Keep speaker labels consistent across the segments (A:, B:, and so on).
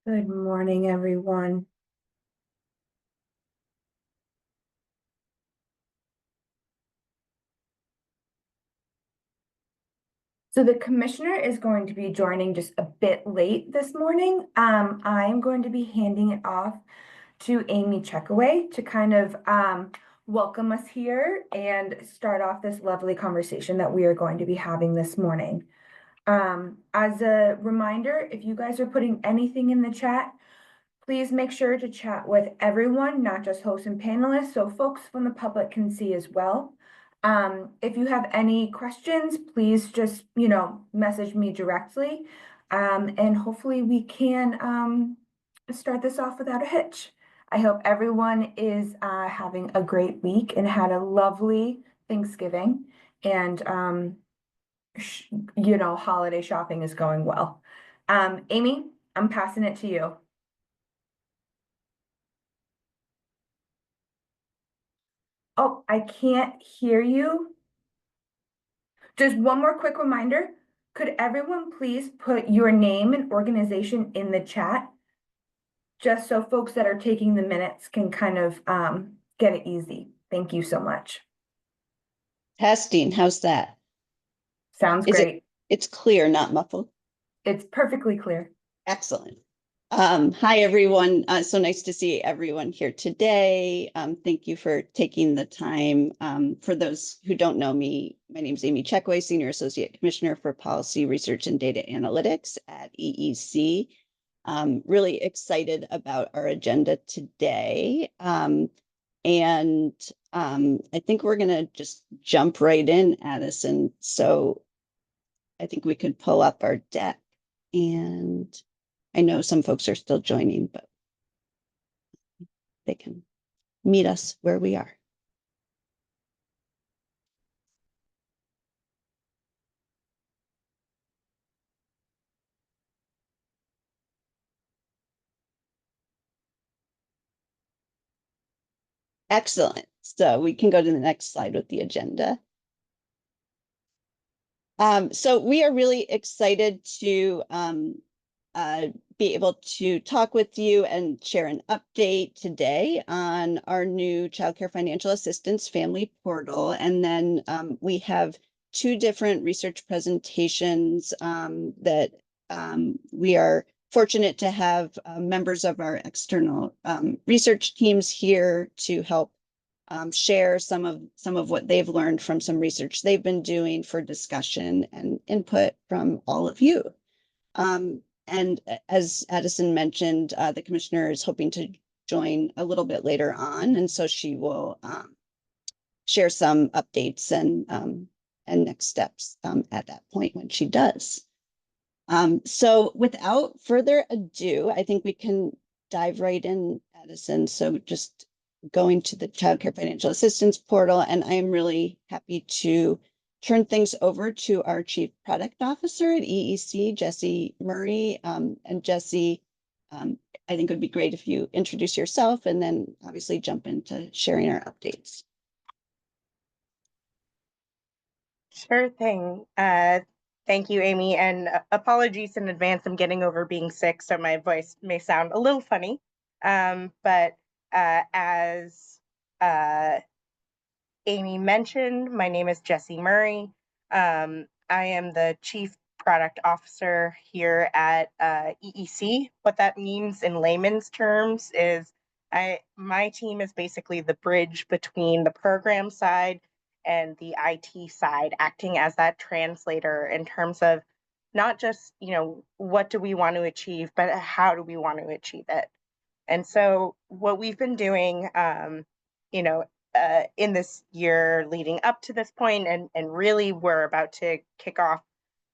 A: Good morning, everyone. So the commissioner is going to be joining just a bit late this morning. I'm going to be handing it off to Amy Checkaway to kind of welcome us here and start off this lovely conversation that we are going to be having this morning. As a reminder, if you guys are putting anything in the chat, please make sure to chat with everyone, not just hosts and panelists, so folks from the public can see as well. If you have any questions, please just, message me directly. And hopefully we can start this off without a hitch. I hope everyone is having a great week and had a lovely Thanksgiving. And, holiday shopping is going well. Amy, I'm passing it to you. Oh, I can't hear you. Just one more quick reminder. Could everyone please put your name and organization in the chat? Just so folks that are taking the minutes can kind of get it easy. Thank you so much.
B: Testing, how's that?
A: Sounds great.
B: It's clear, not muffled.
A: It's perfectly clear.
B: Excellent. Hi, everyone. So nice to see everyone here today. Thank you for taking the time. For those who don't know me, my name is Amy Checkaway, Senior Associate Commissioner for Policy Research and Data Analytics at EEC. Really excited about our agenda today. And I think we're going to just jump right in, Addison. So I think we could pull up our deck, and I know some folks are still joining, but they can meet us where we are. Excellent. So we can go to the next slide with the agenda. So we are really excited to be able to talk with you and share an update today on our new Child Care Financial Assistance Family Portal. And then we have two different research presentations that we are fortunate to have members of our external research teams here to help share some of what they've learned from some research they've been doing for discussion and input from all of you. And as Addison mentioned, the commissioner is hoping to join a little bit later on, and so she will share some updates and next steps at that point when she does. So without further ado, I think we can dive right in, Addison. So just going to the Child Care Financial Assistance Portal, and I am really happy to turn things over to our Chief Product Officer at EEC, Jesse Murray. And Jesse, I think it would be great if you introduce yourself and then obviously jump into sharing our updates.
C: Sure thing. Thank you, Amy, and apologies in advance. I'm getting over being sick, so my voice may sound a little funny. But as Amy mentioned, my name is Jesse Murray. I am the Chief Product Officer here at EEC. What that means in layman's terms is my team is basically the bridge between the program side and the IT side, acting as that translator in terms of not just, what do we want to achieve, but how do we want to achieve it? And so what we've been doing, in this year leading up to this point, and really we're about to kick off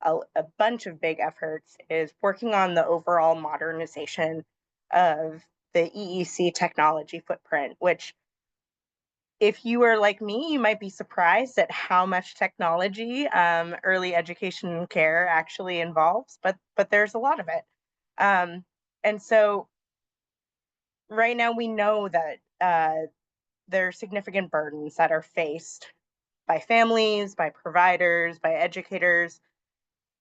C: a bunch of big efforts, is working on the overall modernization of the EEC technology footprint, which, if you are like me, you might be surprised at how much technology early education and care actually involves, but there's a lot of it. And so right now we know that there are significant burdens that are faced by families, by providers, by educators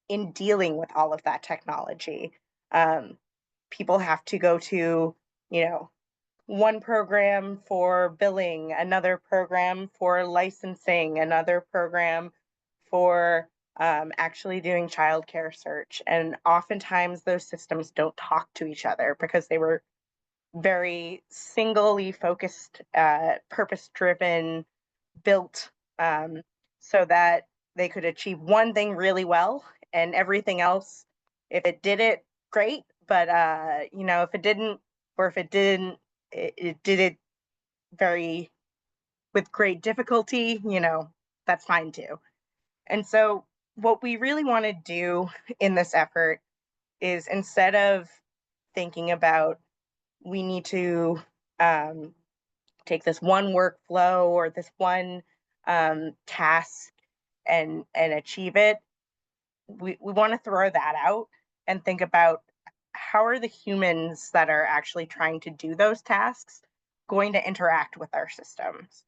C: in dealing with all of that technology. people have to go to, you know, one program for billing, another program for licensing, another program for actually doing childcare search. And oftentimes those systems don't talk to each other because they were very singly focused, purpose-driven, built so that they could achieve one thing really well, and everything else, if it did it, great. But you know, if it didn't, or if it didn't, it did it very with great difficulty, you know, that's fine too. And so what we really want to do in this effort is, instead of thinking about we need to take this one workflow or this one task and achieve it, we want to throw that out and think about how are the humans that are actually trying to do those tasks going to interact with our systems,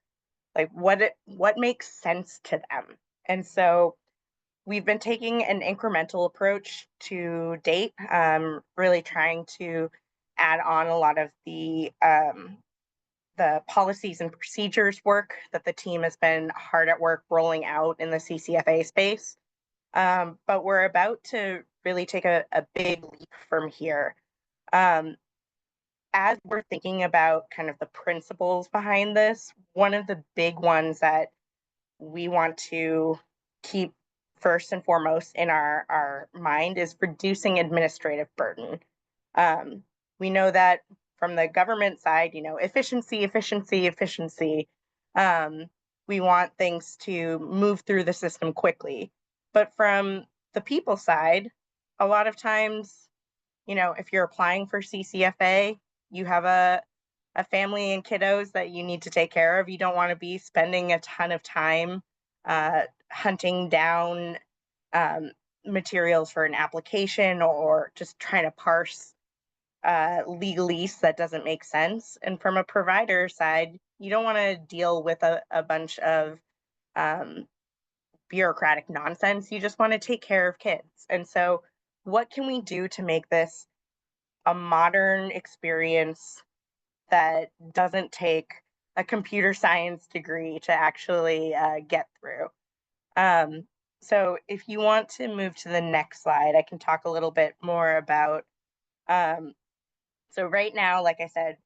C: like what makes sense to them. And so we've been taking an incremental approach to date, really trying to add on a lot of the policies and procedures work that the team has been hard at work rolling out in the CCFA space. But we're about to really take a big leap from here. As we're thinking about kind of the principles behind this, one of the big ones that we want to keep first and foremost in our mind is reducing administrative burden. We know that from the government side, you know, efficiency, efficiency, efficiency. We want things to move through the system quickly. But from the people side, a lot of times, you know, if you're applying for CCFA, you have a family and kiddos that you need to take care of. You don't want to be spending a ton of time hunting down materials for an application, or just trying to parse legalese that doesn't make sense. And from a provider side, you don't want to deal with a bunch of bureaucratic nonsense. You just want to take care of kids. And so what can we do to make this a modern experience that doesn't take a computer science degree to actually get through? So if you want to move to the next slide, I can talk a little bit more about, so right now, like I said,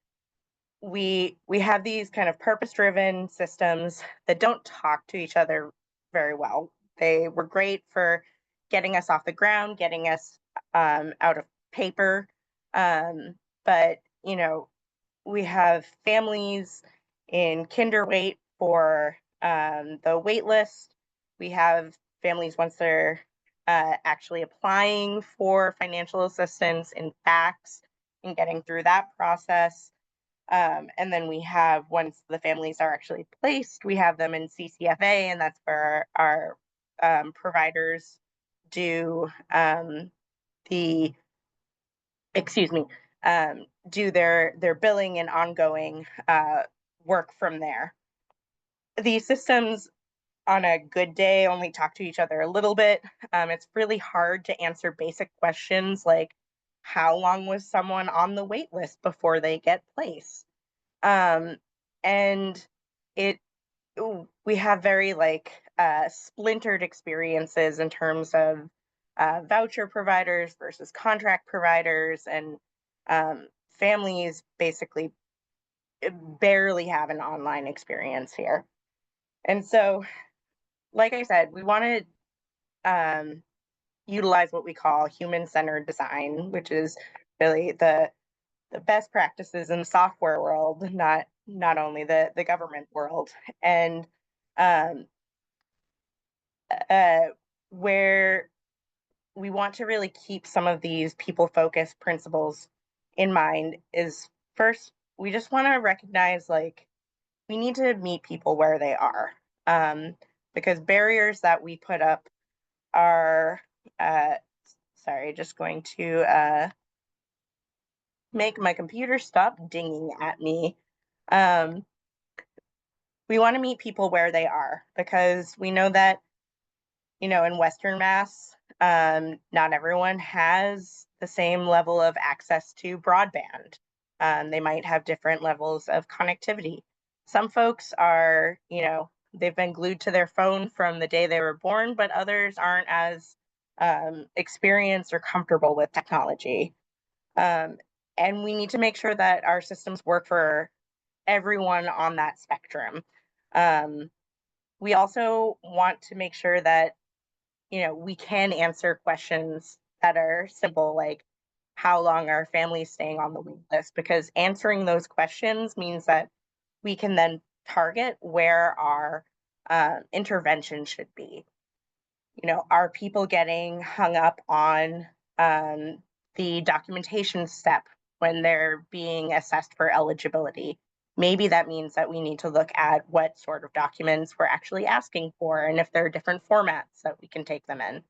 C: we have these kind of purpose-driven systems that don't talk to each other very well. They were great for getting us off the ground, getting us out of paper. But, you know, we have families in Kinderwait for the wait list. We have families once they're actually applying for financial assistance in FACS and getting through that process. And then we have, once the families are actually placed, we have them in CCFA, and that's where our providers do do their billing and ongoing work from there. These systems on a good day only talk to each other a little bit. It's really hard to answer basic questions like, how long was someone on the wait list before they get placed? And we have very splintered experiences in terms of voucher providers versus contract providers, and families basically barely have an online experience here. And so, like I said, we want to utilize what we call human-centered design, which is really the best practices in the software world, not only the government world. And where we want to really keep some of these people-focused principles in mind is, first, we just want to recognize, like, we need to meet people where they are, because barriers that we put up are, sorry, just going to make my computer stop dinging at me. We want to meet people where they are, because we know that, you know, in Western Mass, Not everyone has the same level of access to broadband. They might have different levels of connectivity. Some folks are, they've been glued to their phone from the day they were born, but others aren't as experienced or comfortable with technology. And we need to make sure that our systems work for everyone on that spectrum. We also want to make sure that we can answer questions that are simple, like how long are families staying on the wait list? Because answering those questions means that we can then target where our intervention should be. Are people getting hung up on the documentation step when they're being assessed for eligibility? Maybe that means that we need to look at what sort of documents we're actually asking for and if there are different formats that we can take them in.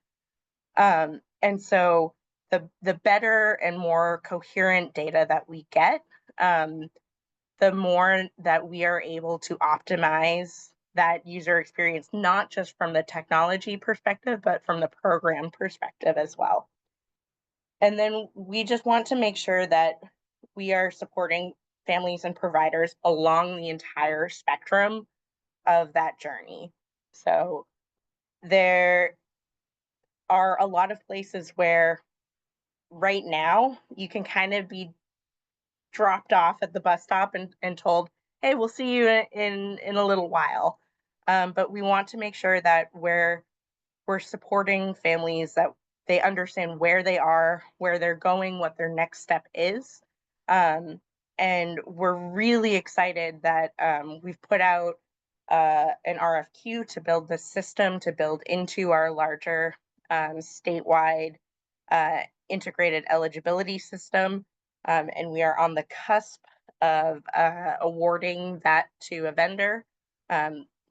C: And so the better and more coherent data that we get, the more that we are able to optimize that user experience, not just from the technology perspective, but from the program perspective as well. And then we just want to make sure that we are supporting families and providers along the entire spectrum of that journey. So there are a lot of places where right now you can kind of be dropped off at the bus stop and told, hey, we'll see you in a little while. But we want to make sure that we're supporting families, that they understand where they are, where they're going, what their next step is. And we're really excited that we've put out an RFQ to build this system, to build into our larger statewide integrated eligibility system. And we are on the cusp of awarding that to a vendor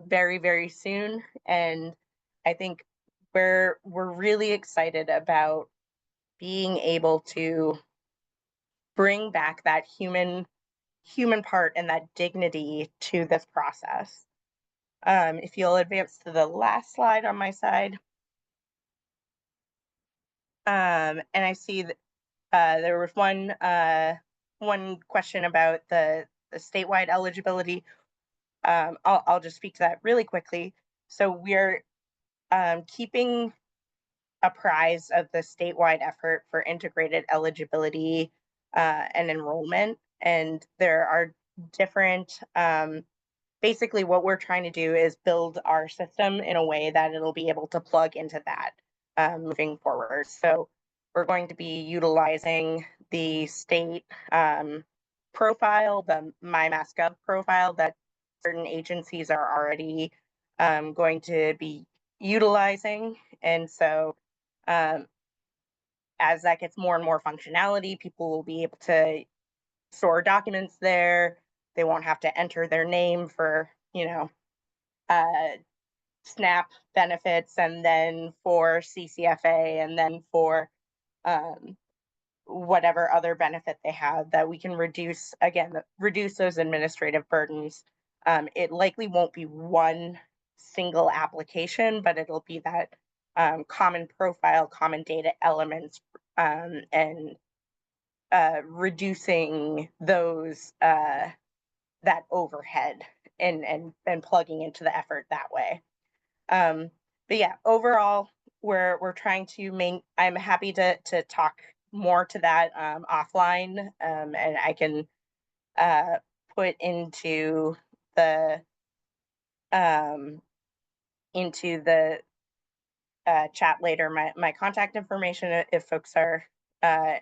C: very, very soon. And I think we're really excited about being able to bring back that human part and that dignity to this process. If you'll advance to the last slide on my side. And I see that there was one question about the statewide eligibility. I'll just speak to that really quickly. So we're keeping apprised of the statewide effort for integrated eligibility and enrollment. And there are different, basically what we're trying to do is build our system in a way that it'll be able to plug into that moving forward. So we're going to be utilizing the state profile, the MyMassGov profile that certain agencies are already going to be utilizing. And so as that gets more and more functionality, people will be able to store documents there. They won't have to enter their name for, SNAP benefits, and then for CCFA, and then for whatever other benefit they have, that we can reduce those administrative burdens. It likely won't be one single application, but it'll be that common profile, common data elements, and reducing those that overhead and plugging into the effort that way. But yeah, overall, we're trying to I'm happy to talk more to that offline, and I can put into the chat later my contact information if folks are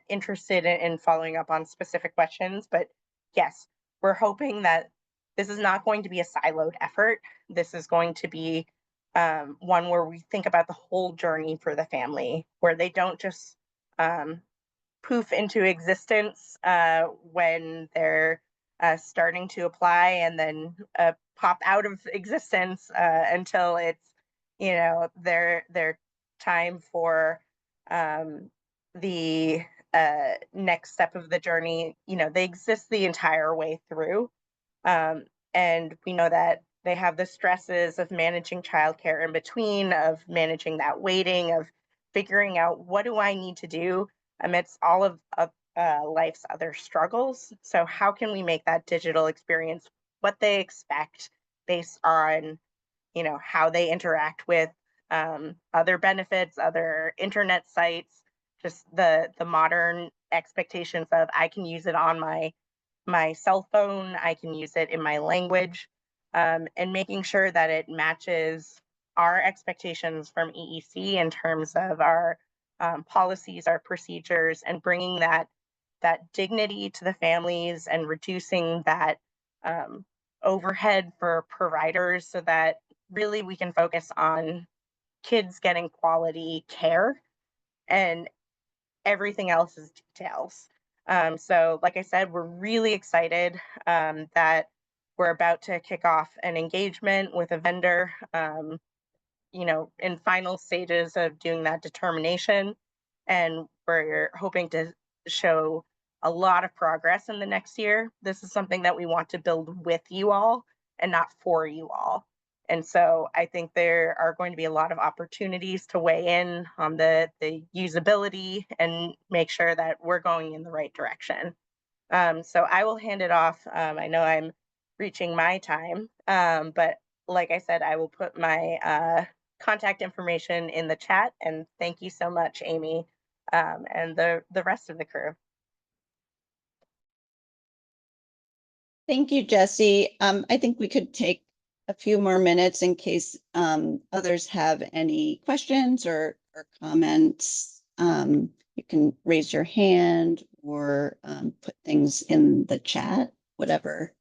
C: interested in following up on specific questions. But yes, we're hoping that this is not going to be a siloed effort. This is going to be one where we think about the whole journey for the family, where they don't just poof into existence when they're starting to apply, and then pop out of existence until it's their time for the next step of the journey. They exist the entire way through, and we know that they have the stresses of managing childcare in between, of managing that waiting, of figuring out what do I need to do amidst all of life's other struggles. So how can we make that digital experience what they expect based on, how they interact with other benefits, other internet sites, just the modern expectations of I can use it on my cell phone, I can use it in my language, and making sure that it matches our expectations from EEC in terms of our policies, our procedures, and bringing that dignity to the families and reducing that overhead for providers so that really we can focus on kids getting quality care and everything else is details. So like I said, we're really excited that we're about to kick off an engagement with a vendor, in final stages of doing that determination. And we're hoping to show a lot of progress in the next year. This is something that we want to build with you all and not for you all. And so I think there are going to be a lot of opportunities to weigh in on the usability and make sure that we're going in the right direction. So I will hand it off. I know I'm reaching my time, but like I said, I will put my contact information in the chat. And thank you so much, Amy, and the rest of the crew.
B: Thank you, Jesse. I think we could take a few more minutes in case others have any questions or comments. You can raise your hand or put things in the chat, whatever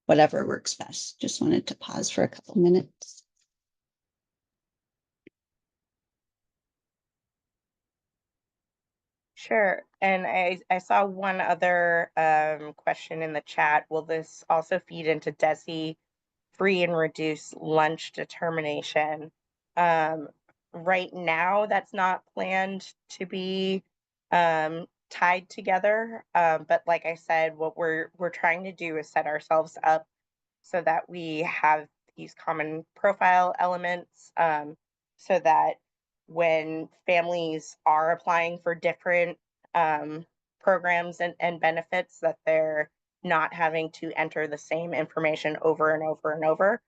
B: works best. Just wanted to pause for a couple minutes.
C: Sure. And I saw one other question in the chat. Will this also feed into DESE free and reduced lunch determination? Right now, that's not planned to be tied together. But like I said, what we're trying to do is set ourselves up so that we have these common profile elements, so that when families are applying for different programs and benefits, that they're not having to enter the same information over and over and over.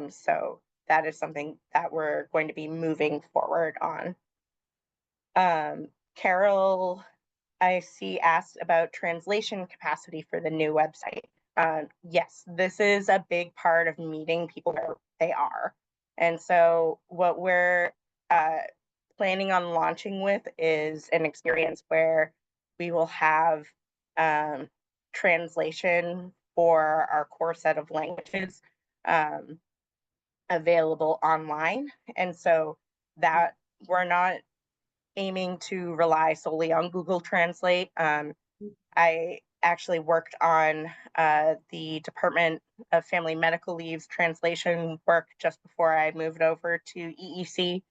C: So that is something that we're going to be moving forward on. Carol, I see, asked about translation capacity for the new website. Yes, this is a big part of meeting people where they are. And so what we're planning on launching with is an experience where we will have translation for our core set of languages available online. And so that we're not aiming to rely solely on Google Translate. I actually worked on the Department of Family Medical Leave's translation work just before I moved over to EEC.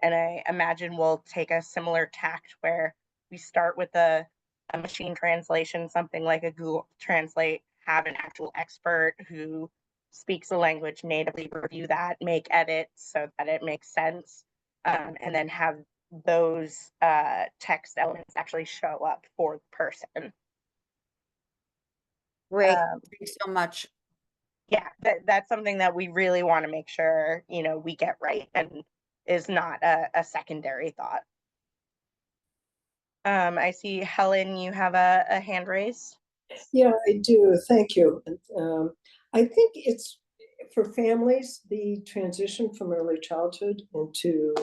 C: And I imagine we'll take a similar tact where we start with a machine translation, something like a Google Translate, have an actual expert who speaks the language natively review that, make edits so that it makes sense, and then have those text elements actually show up for the person.
D: Great. Thanks so much.
C: Yeah, that's something that we really want to make sure, we get right and is not a secondary thought. I see, Helen, you have a hand raised.
E: Yeah, I do. Thank you. I think it's for families, the transition from early childhood into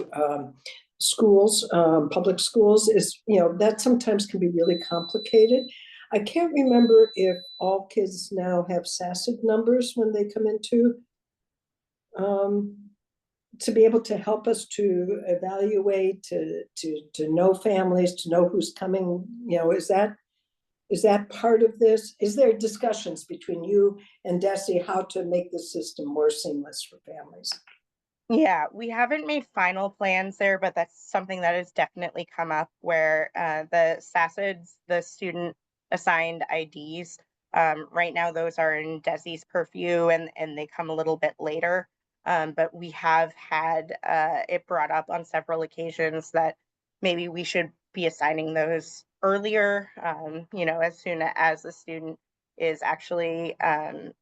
E: schools, public schools is, that sometimes can be really complicated. I can't remember if all kids now have SACID numbers when they come into to be able to help us to evaluate, to know families, to know who's coming, is that part of this? Is there discussions between you and DESE how to make the system more seamless for families?
C: Yeah, we haven't made final plans there, but that's something that has definitely come up where the SACIDs, the student assigned IDs, right now those are in DESE's purview and they come a little bit later. But we have had it brought up on several occasions that maybe we should be assigning those earlier, you know, as soon as the student is actually,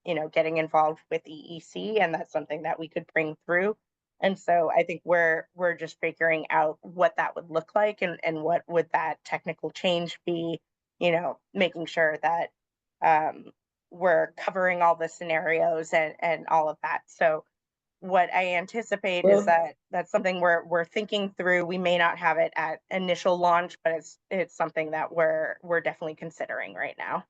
C: you know, getting involved with EEC, and that's something that we could bring through. And so I think we're just figuring out what that would look like, and what would that technical change be, you know, making sure that we're covering all the scenarios and all of that. So what I anticipate is
E: Well-
C: that that's something we're thinking through. We may not have it at initial launch, but it's something that we're definitely considering right now.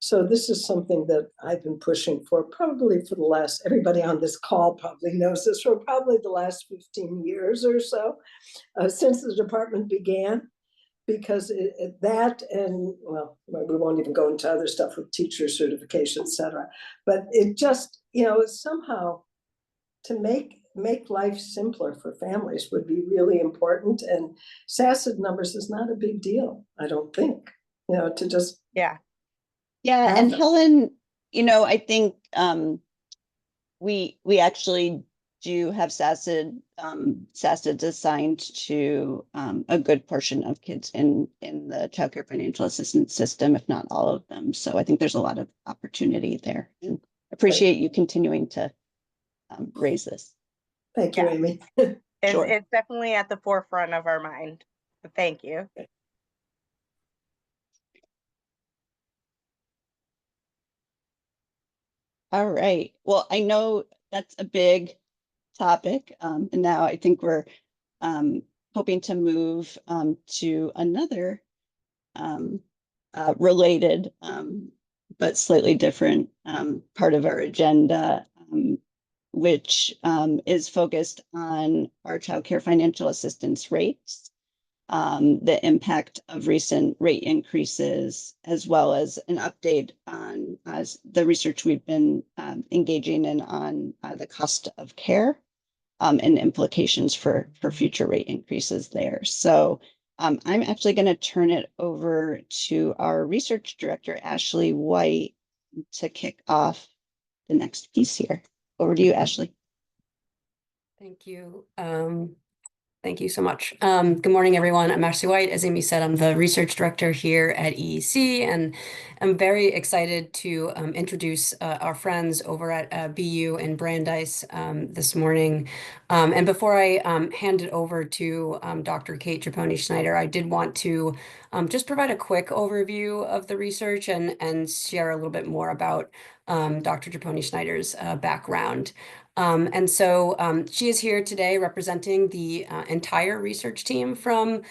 E: So this is something that I've been pushing for probably for the last, everybody on this call probably knows this, for probably the last 15 years or so, since the department began. Because that, and well, we won't even go into other stuff with teacher certification, et cetera. But it just, you know, somehow to make life simpler for families would be really important. And SACID numbers is not a big deal, I don't think, you know, to just.
C: Yeah.
B: Yeah,
E: have
B: and
E: them.
B: Helen, you know, I think we actually do have SACIDs assigned to a good portion of kids in the childcare financial assistance system, if not all of them. So I think there's a lot of opportunity there, and appreciate you continuing to raise this.
E: Thank you,
C: Yeah.
E: Amy.
B: Sure.
C: It's definitely at the forefront of our mind. But thank you.
B: All right. Well, I know that's a big topic, and now I think we're hoping to move to another related but slightly different part of our agenda, which is focused on our child care financial assistance rates, the impact of recent rate increases, as well as an update on the research we've been engaging in on the cost of care and implications for future rate increases there. So I'm actually going to turn it over to our research director, Ashley White, to kick off the next piece here. Over to you, Ashley.
F: Thank you. Thank you so much. Good morning, everyone. I'm Ashley White. As Amy said, I'm the research director here at EEC, and I'm very excited to introduce our friends over at BU in Brandeis this morning. And before I hand it over to Dr. Kate Traponi-Schneider, I did want to just provide a quick overview of the research and share a little bit more about Dr. Traponi-Schneider's background. And so she is here today representing the entire research team from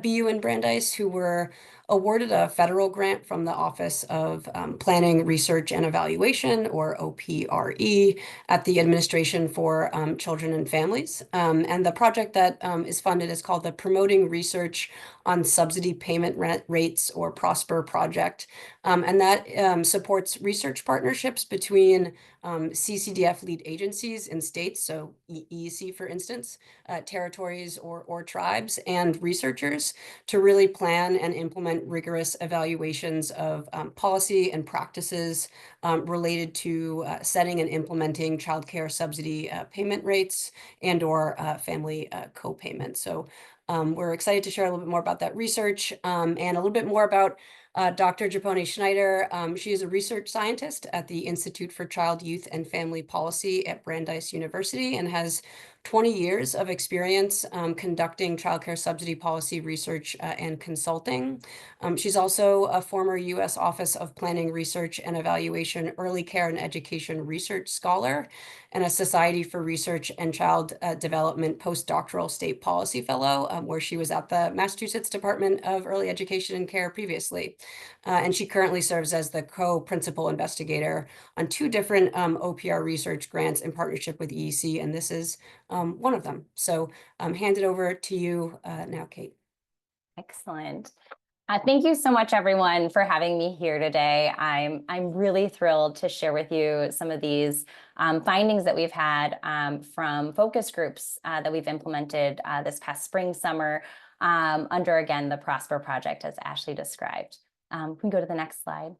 F: BU in Brandeis, who were awarded a federal grant from the Office of Planning, Research, and Evaluation, or OPRE, at the Administration for Children and Families. And the project that is funded is called the Promoting Research on Subsidy Payment Rates, or PROSPER project. And that supports research partnerships between CCDF lead agencies in states, so EEC, for instance, territories or tribes, and researchers to really plan and implement rigorous evaluations of policy and practices related to setting and implementing childcare subsidy payment rates and/or family co-payment. So we're excited to share a little bit more about that research and a little bit more about Dr. Traponi-Schneider. She is a research scientist at the Institute for Child, Youth, and Family Policy at Brandeis University and has 20 years of experience conducting childcare subsidy policy research and consulting. She's also a former U.S. Office of Planning, Research, and Evaluation Early Care and Education Research Scholar and a Society for Research and Child Development Postdoctoral State Policy Fellow, where she was at the Massachusetts Department of Early Education and Care previously. And she currently serves as the co-principal investigator on 2 different OPR research grants in partnership with EEC, and this is one of them. So hand it over to you now, Kate.
G: Excellent. Thank you so much, everyone, for having me here today. I'm really thrilled to share with you some of these findings that we've had from focus groups that we've implemented this past spring, summer, under, again, the PROSPER project, as Ashley described. Can we go to the next slide?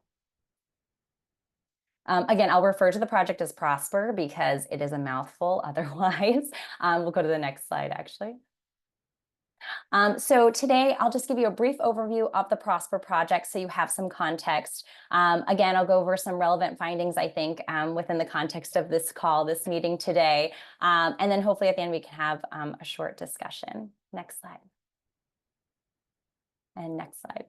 G: Again, I'll refer to the project as PROSPER because it is a mouthful otherwise. We'll go to the next slide, actually. So today I'll just give you a brief overview of the Prosper project so you have some context. Again, I'll go over some relevant findings, I think, within the context of this call, this meeting today. And then hopefully at the end we can have a short discussion. Next slide. And next slide.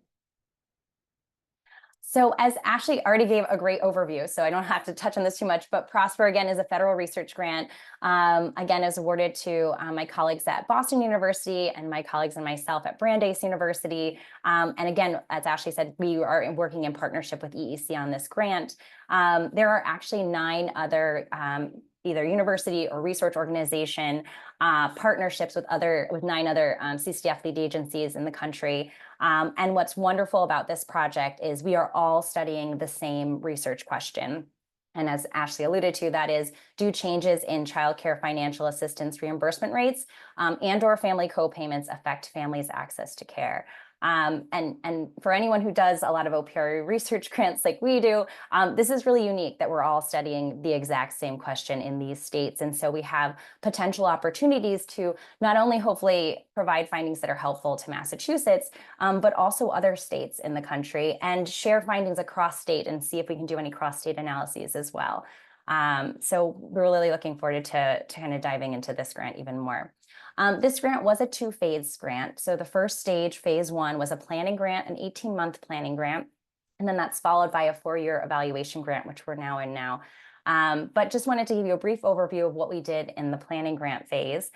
G: So as Ashley already gave a great overview, so I don't have to touch on this too much, but Prosper, again, is a federal research grant. Again, is awarded to my colleagues at Boston University and my colleagues and myself at Brandeis University. And again, as Ashley said, we are working in partnership with EEC on this grant. There are actually 9 other either university or research organization partnerships with 9 other CCDF lead agencies in the country. And what's wonderful about this project is we are all studying the same research question. And as Ashley alluded to, that is, do changes in childcare financial assistance reimbursement rates and/or family co-payments affect families' access to care? And for anyone who does a lot of OPRE research grants like we do, this is really unique that we're all studying the exact same question in these states. And so we have potential opportunities to not only hopefully provide findings that are helpful to Massachusetts, but also other states in the country, and share findings across state and see if we can do any cross-state analyses as well. So we're really looking forward to kind of diving into this grant even more. This grant was a 2-phase grant. So the first stage, phase 1, was a planning grant, an 18-month planning grant. And then that's followed by a 4-year evaluation grant, which we're now in now. But just wanted to give you a brief overview of what we did in the planning grant phase.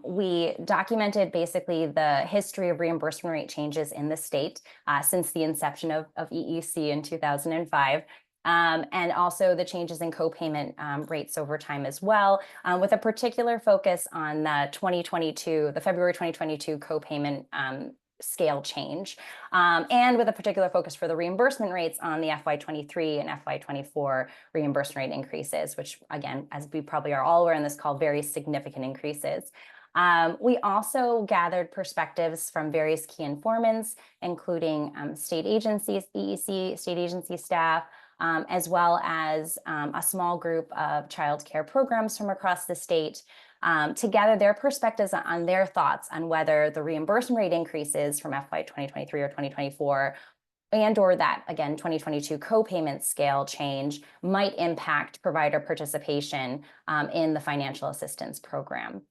G: We documented basically the history of reimbursement rate changes in the state since the inception of EEC in 2005. And also the changes in co-payment rates over time as well, with a particular focus on the February 2022 co-payment scale change, and with a particular focus for the reimbursement rates on the FY23 and FY24 reimbursement rate increases, which again, as we probably are all aware in this call, very significant increases. We also gathered perspectives from various key informants, including state agencies, EEC, state agency staff, as well as a small group of child care programs from across the state, to gather their perspectives on their thoughts on whether the reimbursement rate increases from FY 2023 or 2024 and/or that, again, 2022 co-payment scale change might impact provider participation in the financial assistance program.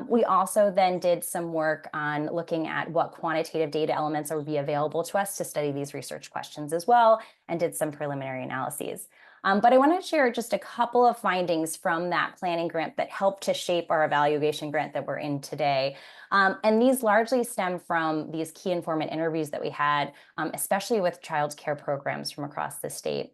G: We also then did some work on looking at what quantitative data elements would be available to us to study these research questions as well, and did some preliminary analyses. But I want to share just a couple of findings from that planning grant that helped to shape our evaluation grant that we're in today. And these largely stem from these key informant interviews that we had, especially with child care programs from across the state.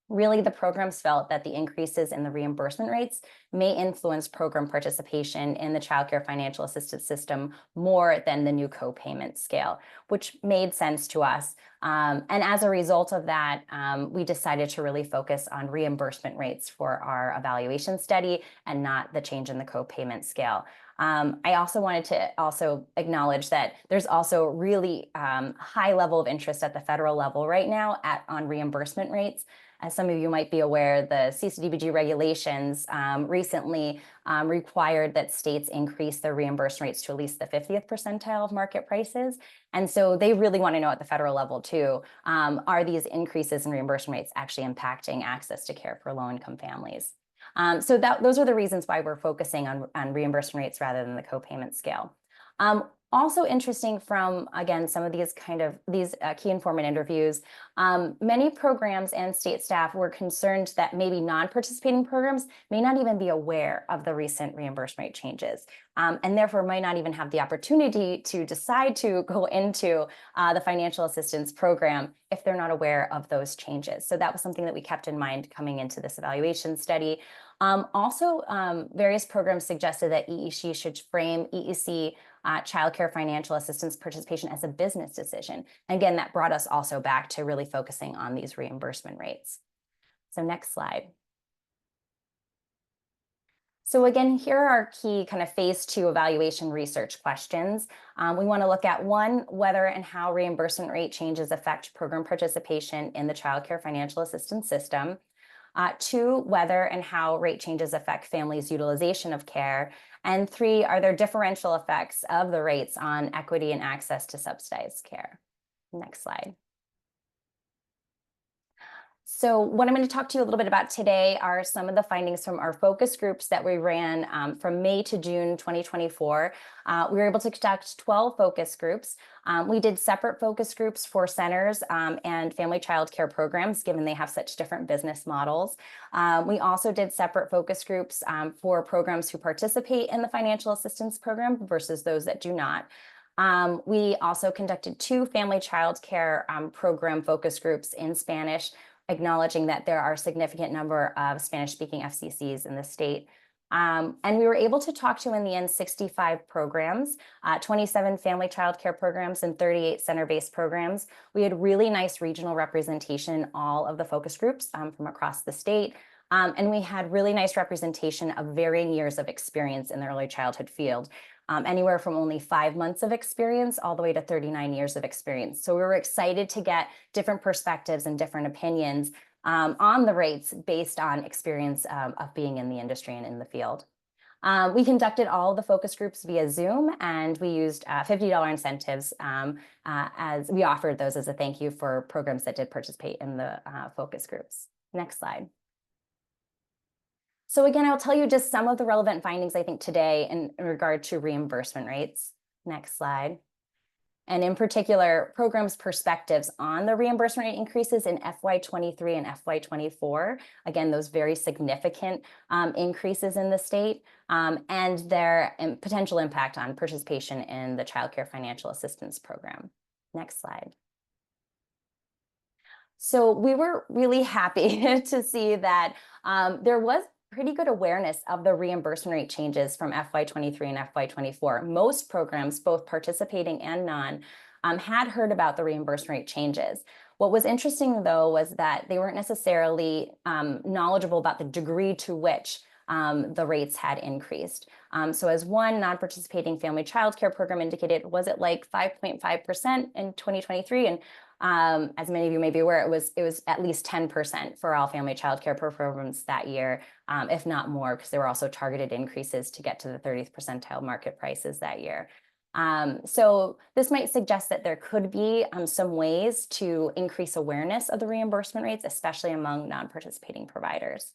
G: Really, the programs felt that the increases in the reimbursement rates may influence program participation in the child care financial assistance system more than the new co-payment scale, which made sense to us. And as a result of that, we decided to really focus on reimbursement rates for our evaluation study and not the change in the co-payment scale. I also wanted to acknowledge that there's also really high level of interest at the federal level right now on reimbursement rates. As some of you might be aware, the CCDBG regulations recently required that states increase their reimbursement rates to at least the 50th percentile of market prices. And so they really want to know at the federal level too, are these increases in reimbursement rates actually impacting access to care for low-income families? So those are the reasons why we're focusing on reimbursement rates rather than the co-payment scale. Also interesting from, again, some of these key informant interviews, many programs and state staff were concerned that maybe non-participating programs may not even be aware of the recent reimbursement rate changes, and therefore might not even have the opportunity to decide to go into the financial assistance program if they're not aware of those changes. So that was something that we kept in mind coming into this evaluation study. Also, various programs suggested that EEC should frame EEC childcare financial assistance participation as a business decision. And again, that brought us also back to really focusing on these reimbursement rates. So next slide. So again, here are our key kind of phase 2 evaluation research questions. We want to look at 1, whether and how reimbursement rate changes affect program participation in the childcare financial assistance system. 2, whether and how rate changes affect families' utilization of care. And 3, are there differential effects of the rates on equity and access to subsidized care? Next slide. So what I'm going to talk to you a little bit about today are some of the findings from our focus groups that we ran from May to June 2024. We were able to conduct 12 focus groups. We did separate focus groups for centers and family child care programs, given they have such different business models. We also did separate focus groups for programs who participate in the financial assistance program versus those that do not. We also conducted 2 family child care program focus groups in Spanish, acknowledging that there are a significant number of Spanish-speaking FCCs in the state. And we were able to talk to, in the end, 65 programs, 27 family child care programs, and 38 center-based programs. We had really nice regional representation in all of the focus groups from across the state. And we had really nice representation of varying years of experience in the early childhood field. Anywhere from only 5 months of experience all the way to 39 years of experience. So we were excited to get different perspectives and different opinions on the rates based on experience of being in the industry and in the field. We conducted all of the focus groups via Zoom, and we used $50 incentives as we offered those as a thank you for programs that did participate in the focus groups. Next slide. So again, I'll tell you just some of the relevant findings, I think, today in regard to reimbursement rates. Next slide. And in particular, programs' perspectives on the reimbursement rate increases in FY23 and FY24. Again, those very significant increases in the state and their potential impact on participation in the Child Care Financial Assistance Program. Next slide. So we were really happy to see that there was pretty good awareness of the reimbursement rate changes from FY23 and FY24. Most programs, both participating and non, had heard about the reimbursement rate changes. What was interesting, though, was that they weren't necessarily knowledgeable about the degree to which the rates had increased. So as one non-participating family child care program indicated, was it like 5.5% in 2023? And as many of you may be aware, it was at least 10% for all family child care programs that year, if not more, because there were also targeted increases to get to the 30th percentile market prices that year. So this might suggest that there could be some ways to increase awareness of the reimbursement rates, especially among non-participating providers.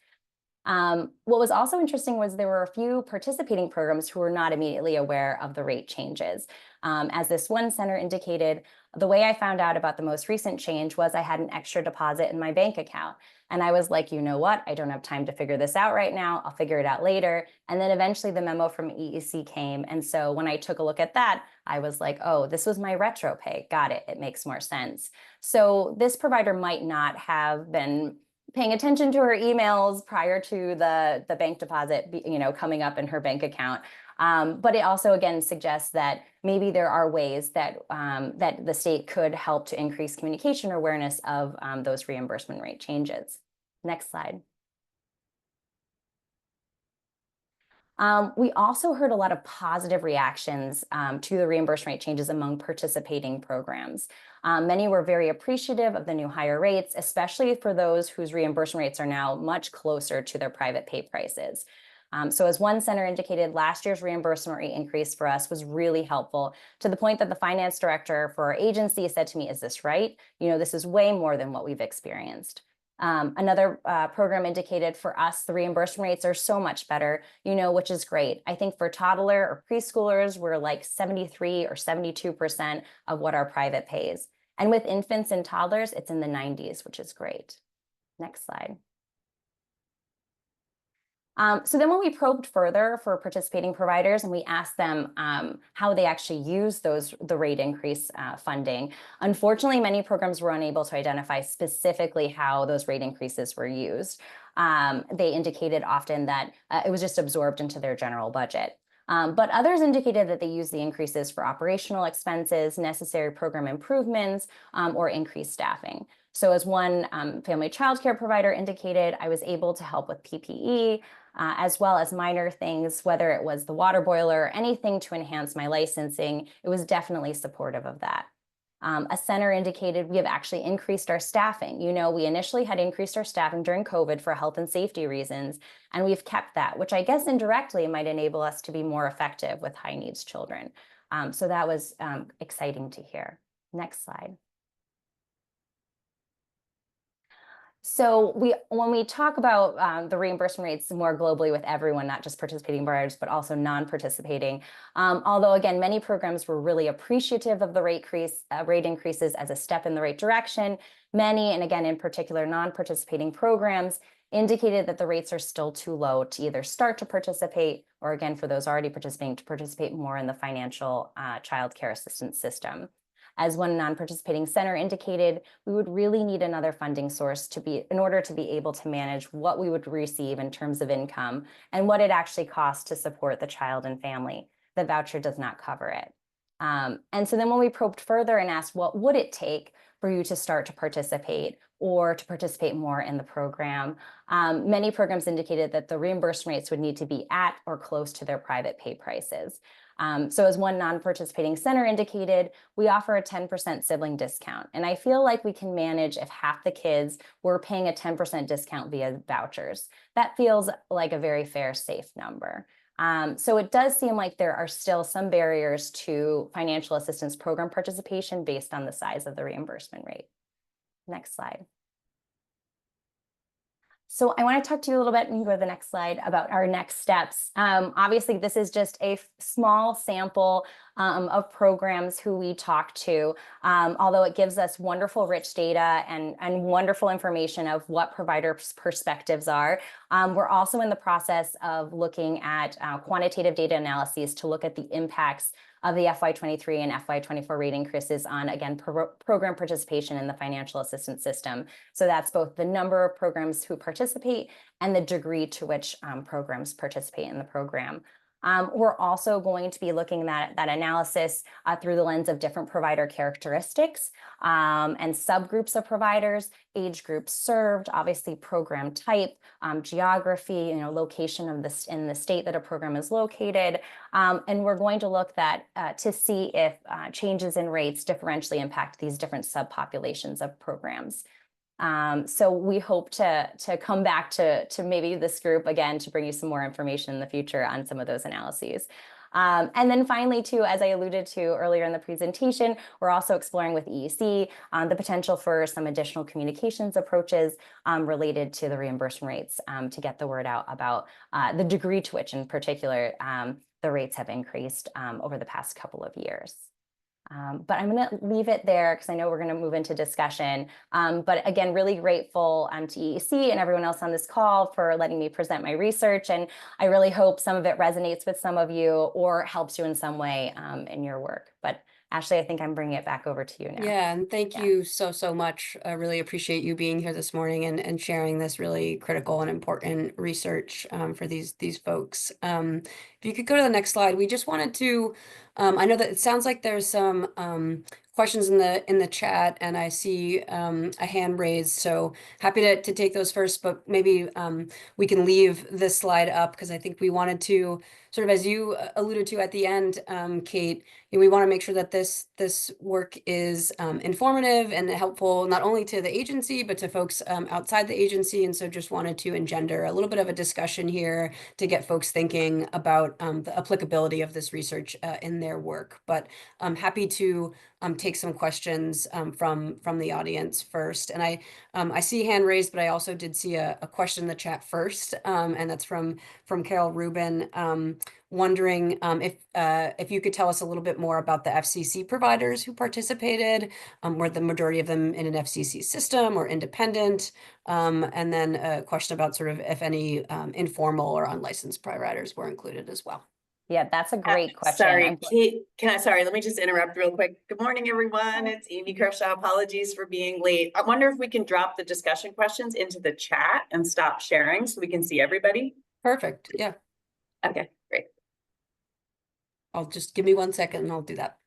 G: What was also interesting was there were a few participating programs who were not immediately aware of the rate changes. As this one center indicated, the way I found out about the most recent change was I had an extra deposit in my bank account. And I was like, you know what? I don't have time to figure this out right now. I'll figure it out later. And then eventually the memo from EEC came. And so when I took a look at that, I was like, oh, this was my retro pay. Got it. It makes more sense. So this provider might not have been paying attention to her emails prior to the bank deposit, coming up in her bank account. But it also, again, suggests that maybe there are ways that that the state could help to increase communication awareness of those reimbursement rate changes. Next slide. We also heard a lot of positive reactions to the reimbursement rate changes among participating programs. Many were very appreciative of the new higher rates, especially for those whose reimbursement rates are now much closer to their private pay prices. So as one center indicated, last year's reimbursement rate increase for us was really helpful, to the point that the finance director for our agency said to me, is this right? This is way more than what we've experienced. Another program indicated, for us, the reimbursement rates are so much better, which is great. I think for toddler or preschoolers, we're like 73 or 72% of what our private pays. And with infants and toddlers, it's in the 90s, which is great. Next slide. So then when we probed further for participating providers and we asked them how they actually use the rate increase funding, unfortunately, many programs were unable to identify specifically how those rate increases were used. They indicated often that it was just absorbed into their general budget. But others indicated that they used the increases for operational expenses, necessary program improvements, or increased staffing. So as one family child care provider indicated, I was able to help with PPE, as well as minor things, whether it was the water boiler or anything to enhance my licensing. It was definitely supportive of that. A center indicated we have actually increased our staffing. You know, we initially had increased our staffing during COVID for health and safety reasons, and we've kept that, which I guess indirectly might enable us to be more effective with high needs children. So that was exciting to hear. Next slide. So when we talk about the reimbursement rates more globally with everyone, not just participating providers, but also non-participating, although again, many programs were really appreciative of the rate increases as a step in the right direction, many, and again, in particular, non-participating programs indicated that the rates are still too low to either start to participate or again, for those already participating, to participate more in the financial child care assistance system. As one non-participating center indicated, we would really need another funding source in order to be able to manage what we would receive in terms of income and what it actually costs to support the child and family. The voucher does not cover it. And so then when we probed further and asked, what would it take for you to start to participate or to participate more in the program? Many programs indicated that the reimbursement rates would need to be at or close to their private pay prices. So as one non-participating center indicated, we offer a 10% sibling discount. And I feel like we can manage if half the kids were paying a 10% discount via vouchers. That feels like a very fair, safe number. So it does seem like there are still some barriers to financial assistance program participation based on the size of the reimbursement rate. Next slide. So I want to talk to you a little bit, and you can go to the next slide, about our next steps. Obviously, this is just a small sample of programs who we talk to, although it gives us wonderful, rich data and wonderful information of what providers' perspectives are. We're also in the process of looking at quantitative data analyses to look at the impacts of the FY23 and FY24 rate increases on, again, program participation in the financial assistance system. So that's both the number of programs who participate and the degree to which programs participate in the program. We're also going to be looking at that analysis through the lens of different provider characteristics and subgroups of providers, age groups served, obviously program type, geography, location of in the state that a program is located. And we're going to look to see if changes in rates differentially impact these different subpopulations of programs. So we hope to come back to maybe this group again to bring you some more information in the future on some of those analyses. And then finally, too, as I alluded to earlier in the presentation, we're also exploring with EEC the potential for some additional communications approaches related to the reimbursement rates to get the word out about the degree to which, in particular, the rates have increased over the past couple of years. But I'm going to leave it there because I know we're going to move into discussion. But again, really grateful to EEC and everyone else on this call for letting me present my research. And I really hope some of it resonates with some of you or helps you in some way in your work. But Ashley, I think I'm bringing it back over to you now.
F: Yeah, and thank you so much. I really appreciate you being here this morning and sharing this really critical and important research for these folks. If you could go to the next slide, we just wanted to, I know that it sounds like there's some questions in the chat, and I see a hand raised, so happy to take those first, but maybe we can leave this slide up because I think we wanted to sort of, as you alluded to at the end, Kate, we want to make sure that this work is informative and helpful not only to the agency but to folks outside the agency, and so just wanted to engender a little bit of a discussion here to get folks thinking about the applicability of this research in their work. But I'm happy to take some questions from the audience first. And I see hand raised, but I also did see a question in the chat first, and that's from Carol Rubin, wondering if you could tell us a little bit more about the FCC providers who participated, were the majority of them in an FCC system or independent? And then a question about sort of if any informal or unlicensed providers were included as well.
G: Yeah, that's a great question.
H: Sorry, Kate, let me just interrupt real quick. Good morning, everyone. It's Amy Kershaw. Apologies for being late. I wonder if we can drop the discussion questions into the chat and stop sharing so we can see everybody.
F: Perfect. Yeah.
H: Okay, great.
F: I'll just give me 1 second and I'll do that.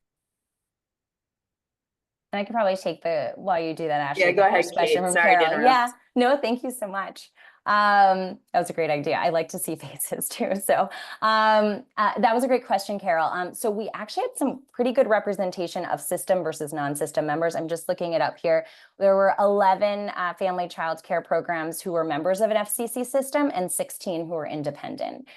G: And I could probably take while you do that, Ashley.
H: Yeah, go ahead, Kate.
G: Question from
H: Sorry to
G: Carol.
H: interrupt.
G: Yeah, no, thank you so much. That was a great idea. I like to see faces too. So that was a great question, Carol. So we actually had some pretty good representation of system versus non-system members. I'm just looking it up here. There were 11 family child care programs who were members of an FCC system and 16 who were independent.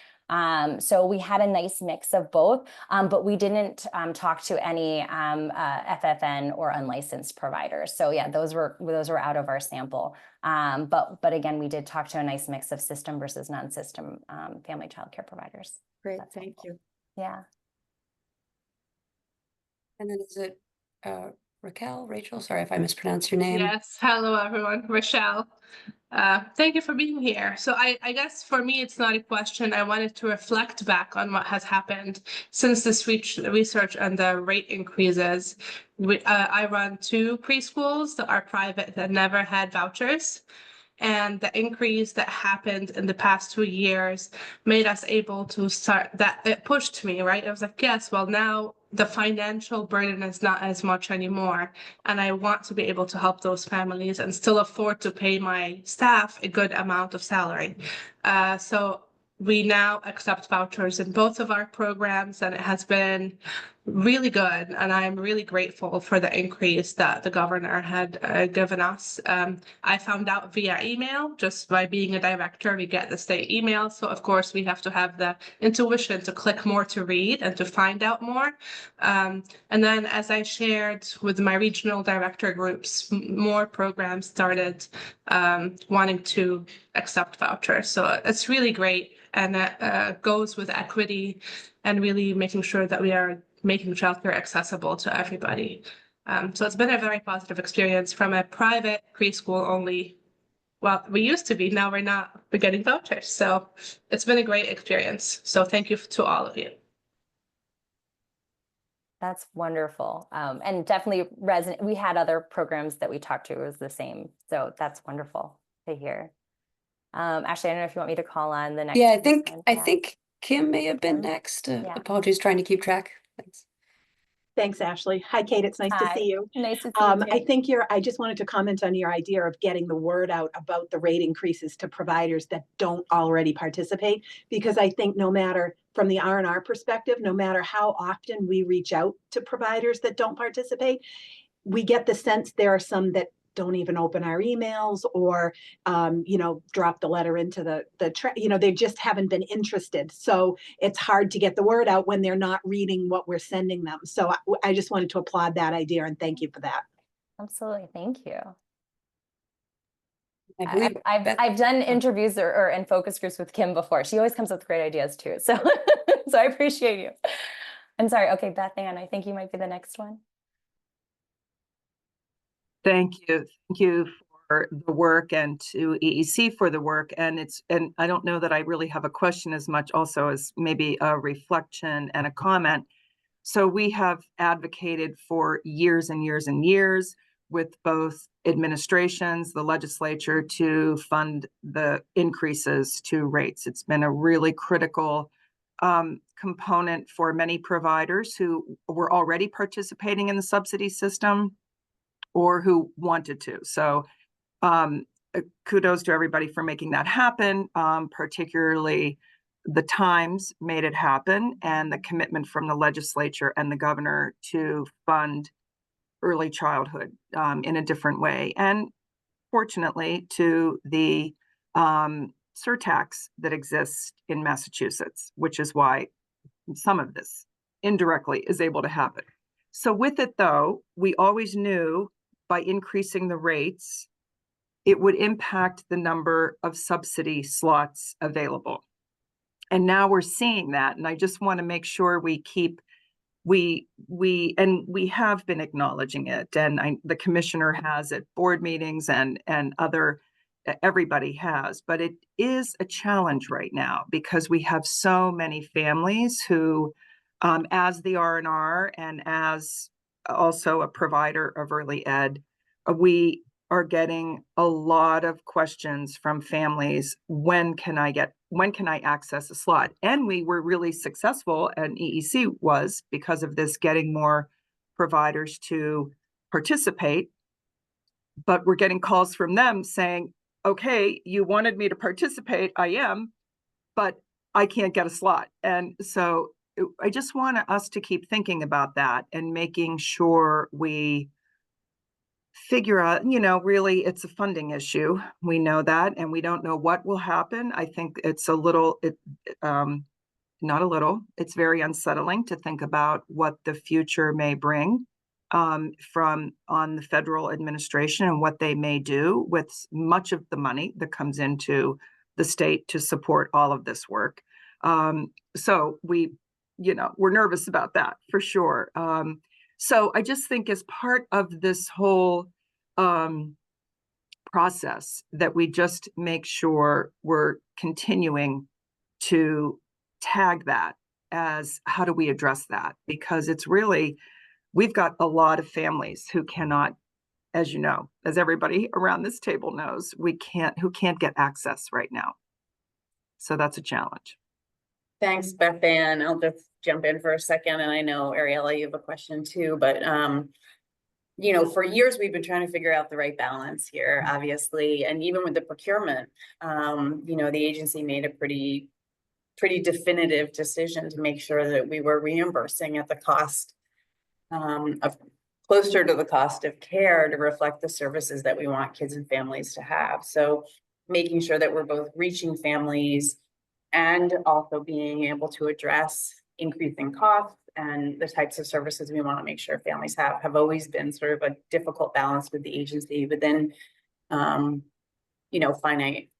G: So we had a nice mix of both, but we didn't talk to any FFN or unlicensed providers. So yeah, those were out of our sample. But again, we did talk to a nice mix of system versus non-system family child care providers.
D: Great,
G: That's
D: thank you.
G: Yeah.
F: And then is it Rachel? Sorry if I mispronounced your name.
I: Yes, hello everyone, Rochelle. Thank you for being here. So I guess for me, it's not a question. I wanted to reflect back on what has happened since this research and the rate increases. I run 2 preschools that are private that never had vouchers. And the increase that happened in the past 2 years made us able to start that. It pushed me, right? I was like, yes, well, now the financial burden is not as much anymore. And I want to be able to help those families and still afford to pay my staff a good amount of salary. So we now accept vouchers in both of our programs, and it has been really good. And I'm really grateful for the increase that the governor had given us. I found out via email, just by being a director, we get the state email. So of course we have to have the intuition to click more to read and to find out more. And then as I shared with my regional director groups, more programs started wanting to accept vouchers. So it's really great. And it goes with equity and really making sure that we are making childcare accessible to everybody. So it's been a very positive experience from a private preschool only. Well, we used to be, now we're not, we're getting vouchers. So it's been a great experience. So thank you to all of you.
G: That's wonderful. And definitely resonate. We had other programs that we talked to, it was the same. So that's wonderful to hear. Ashley, I don't know if you want me to call on the next.
F: Yeah,
G: person.
F: I think Kim may have been
G: Kim?
F: next.
G: Yeah.
F: Apologies, trying to keep track. Thanks.
J: Thanks, Ashley. Hi, Kate. It's nice
G: Hi.
J: to see you.
G: Nice to see you too.
J: I think I just wanted to comment on your idea of getting the word out about the rate increases to providers that don't already participate, because I think no matter from the R&R perspective, no matter how often we reach out to providers that don't participate, we get the sense there are some that don't even open our emails or, drop the letter into they just haven't been interested. So it's hard to get the word out when they're not reading what we're sending them. So I just wanted to applaud that idea and thank you for that.
G: Absolutely. Thank you.
F: I believe
G: I've done interviews or and focus groups with Kim before. She always comes up with great ideas too. So, so I appreciate you. I'm sorry. Okay, Beth Ann, I think you might be the next one.
K: Thank you. Thank you for the work and to EEC for the work. And I don't know that I really have a question as much also as maybe a reflection and a comment. So we have advocated for years and years and years with both administrations, the legislature, to fund the increases to rates. It's been a really critical component for many providers who were already participating in the subsidy system or who wanted to. So kudos to everybody for making that happen, particularly the Times made it happen, and the commitment from the legislature and the governor to fund early childhood in a different way. And fortunately to the surtax that exists in Massachusetts, which is why some of this indirectly is able to happen. So with it though, we always knew by increasing the rates, it would impact the number of subsidy slots available. And now we're seeing that. And I just want to make sure we have been acknowledging it. And the commissioner has at board meetings and everybody has, but it is a challenge right now because we have so many families who, as the R&R and as also a provider of early ed, we are getting a lot of questions from families. When can I access a slot? And we were really successful, and EEC was, because of this, getting more providers to participate. But we're getting calls from them saying, okay, you wanted me to participate, I am, but I can't get a slot. And so I just want us to keep thinking about that and making sure we figure out, really it's a funding issue. We know that, and we don't know what will happen. I think it's not a little, it's very unsettling to think about what the future may bring from on the federal administration and what they may do with much of the money that comes into the state to support all of this work. So we're nervous about that for sure. So I just think as part of this whole process that we just make sure we're continuing to tag that as how do we address that? Because it's really, we've got a lot of families who cannot, as you know, as everybody around this table knows, who can't get access right now. So that's a challenge.
H: Thanks, Beth Ann. I'll just jump in for a second. And I know, Ariella, you have a question too, but for years, we've been trying to figure out the right balance here, obviously. And even with the procurement, the agency made a pretty definitive decision to make sure that we were reimbursing at the cost of closer to the cost of care to reflect the services that we want kids and families to have. So making sure that we're both reaching families and also being able to address increasing costs and the types of services we want to make sure families have always been sort of a difficult balance with the agency within,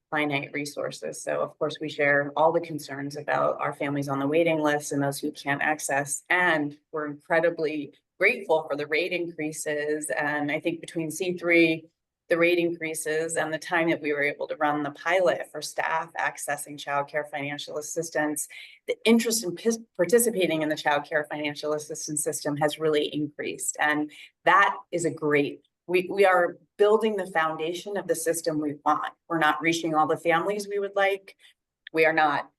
H: finite resources. So of course we share all the concerns about our families on the waiting list and those who can't access. And we're incredibly grateful for the rate increases. And I think between C3, the rate increases and the time that we were able to run the pilot for staff accessing childcare financial assistance, the interest in participating in the childcare financial assistance system has really increased. And that is a great, we are building the foundation of the system we want. We're not reaching all the families we would like. We are not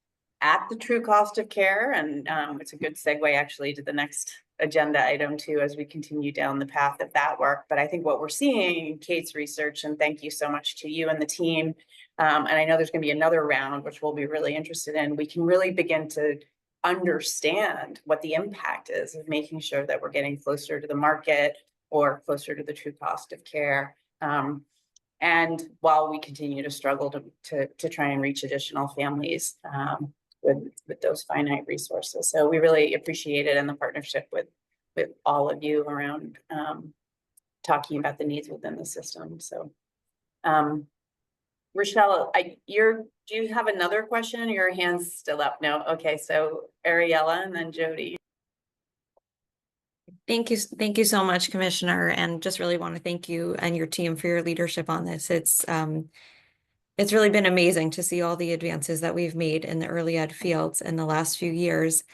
H: at the true cost of care. And it's a good segue actually to the next agenda item too, as we continue down the path of that work. But I think what we're seeing in Kate's research, and thank you so much to you and the team, and I know there's going to be another round, which we'll be really interested in, we can really begin to understand what the impact is of making sure that we're getting closer to the market or closer to the true cost of care. And while we continue to struggle to try and reach additional families with those finite resources. So we really appreciate it and the partnership with all of you around talking about the needs within the system. So Rochelle, do you have another question? Your hand's still up. No. Okay. So Ariella and then Jody.
L: Thank you. Thank you so much, Commissioner. And just really want to thank you and your team for your leadership on this. It's really been amazing to see all the advances that we've made in the early ed fields in the last few years.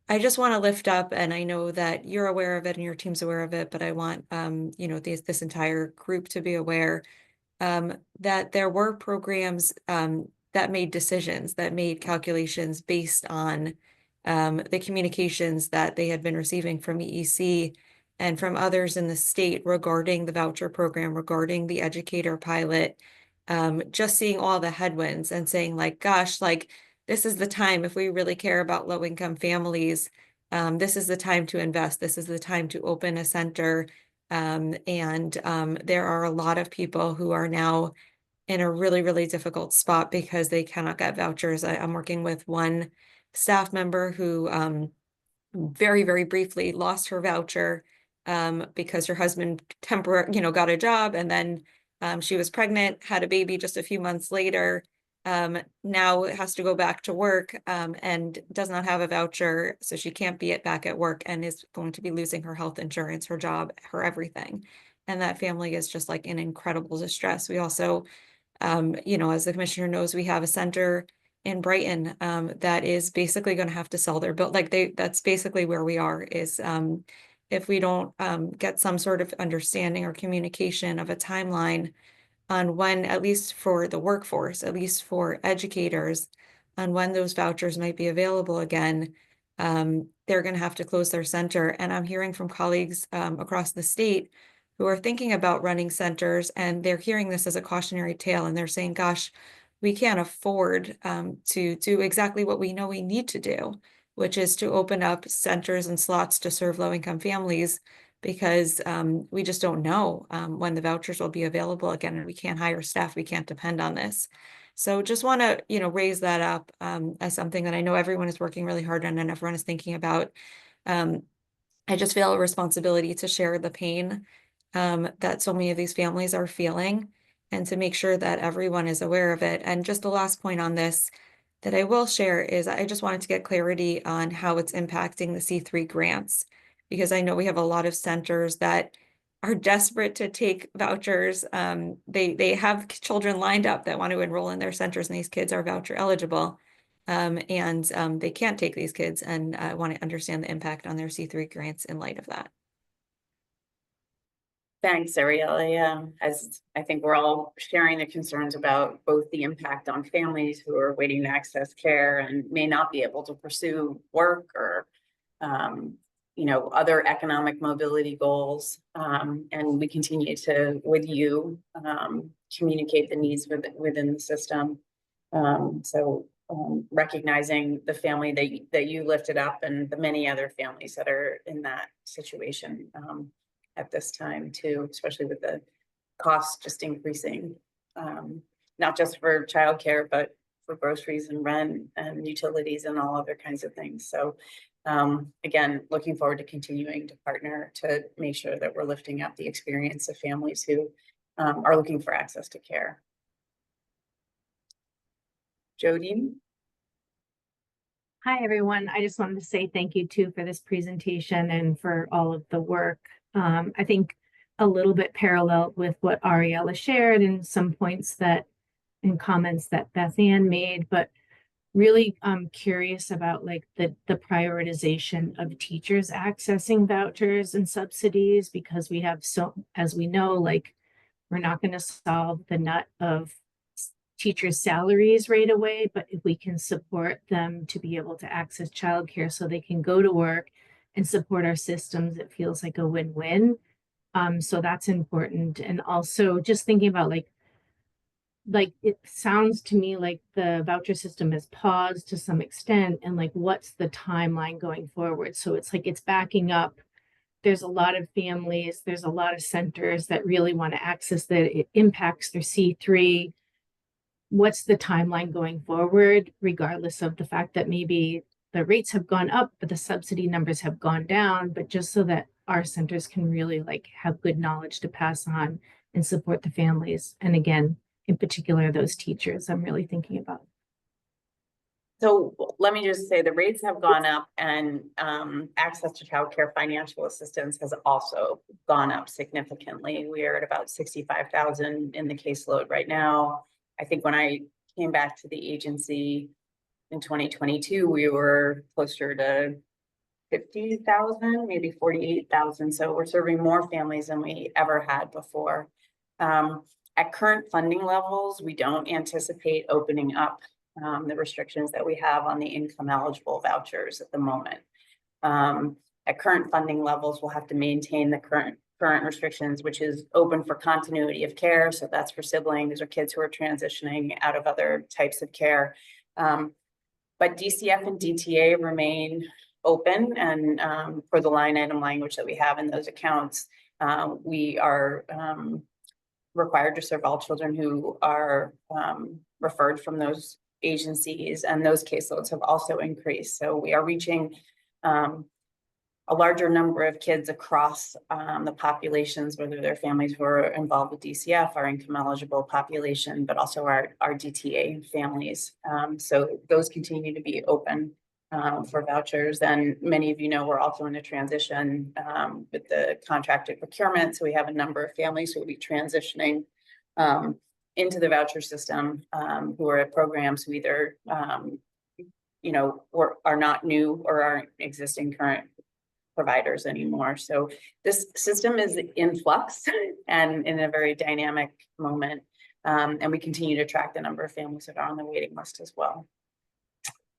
L: I just want to lift up, and I know that you're aware of it and your team's aware of it, but I want this entire group to be aware that there were programs that made decisions, that made calculations based on the communications that they had been receiving from EEC and from others in the state regarding the voucher program, regarding the educator pilot, just seeing all the headwinds and saying like, gosh, like this is the time, if we really care about low-income families, this is the time to invest. This is the time to open a center. And there are a lot of people who are now in a really, really difficult spot because they cannot get vouchers. I'm working with one staff member who very, very briefly lost her voucher because her husband got a job, and then she was pregnant, had a baby just a few months later. Now has to go back to work and does not have a voucher, so she can't be back at work and is going to be losing her health insurance, her job, her everything. And that family is just like in incredible distress. We also, as the commissioner knows, we have a center in Brighton that is basically going to have to sell their that's basically where we are is if we don't get some sort of understanding or communication of a timeline on when, at least for the workforce, at least for educators, on when those vouchers might be available again, they're going to have to close their center. And I'm hearing from colleagues across the state who are thinking about running centers, and they're hearing this as a cautionary tale, and they're saying, gosh, we can't afford to do exactly what we know we need to do, which is to open up centers and slots to serve low-income families, because we just don't know when the vouchers will be available again, and we can't hire staff. We can't depend on this. So just want to, raise that up as something that I know everyone is working really hard on and everyone is thinking about. I just feel a responsibility to share the pain that so many of these families are feeling, and to make sure that everyone is aware of it. And just the last point on this that I will share is I just wanted to get clarity on how it's impacting the C3 grants, because I know we have a lot of centers that are desperate to take vouchers. They have children lined up that want to enroll in their centers, and these kids are voucher eligible. And they can't take these kids, and want to understand the impact on their C3 grants in light of that.
H: Thanks, Ariella. As I think we're all sharing the concerns about both the impact on families who are waiting to access care and may not be able to pursue work or, other economic mobility goals. And we continue to, with you, communicate the needs within the system. Recognizing the family that you lifted up and the many other families that are in that situation at this time too, especially with the costs just increasing, not just for childcare, but for groceries and rent and utilities and all other kinds of things. So again, looking forward to continuing to partner to make sure that we're lifting up the experience of families who are looking for access to care. Jody?
M: Hi, everyone. I just wanted to say thank you too for this presentation and for all of the work. I think a little bit parallel with what Ariella shared and some points and comments that Beth Ann made, but really I'm curious about like the prioritization of teachers accessing vouchers and subsidies, because we have as we know, like we're not going to solve the nut of teachers' salaries right away, but if we can support them to be able to access childcare so they can go to work and support our systems, it feels like a win-win. So that's important. And also just thinking about like it sounds to me like the voucher system is paused to some extent, and like what's the timeline going forward? So it's like it's backing up. There's a lot of families, there's a lot of centers that really want to access that. It impacts their C3. What's the timeline going forward, regardless of the fact that maybe the rates have gone up, but the subsidy numbers have gone down, but just so that our centers can really like have good knowledge to pass on and support the families. And again, in particular, those teachers I'm really thinking about.
H: So let me just say the rates have gone up, and access to childcare financial assistance has also gone up significantly. We are at about 65,000 in the caseload right now. I think when I came back to the agency in 2022, we were closer to 50,000, maybe 48,000. So we're serving more families than we ever had before. At current funding levels, we don't anticipate opening up the restrictions that we have on the income eligible vouchers at the moment. At current funding levels, we'll have to maintain the current restrictions, which is open for continuity of care. So that's for siblings or kids who are transitioning out of other types of care. But DCF and DTA remain open, and for the line item language that we have in those accounts, we are required to serve all children who are referred from those agencies, and those caseloads have also increased. So we are reaching a larger number of kids across the populations, whether they're families who are involved with DCF, our income eligible population, but also our DTA families. So those continue to be open for vouchers. And many of you know we're also in a transition with the contracted procurement. So we have a number of families who will be transitioning into the voucher system who are at programs who either are not new or aren't existing current providers anymore. So this system is in flux and in a very dynamic moment. And we continue to track the number of families that are on the waiting list as well.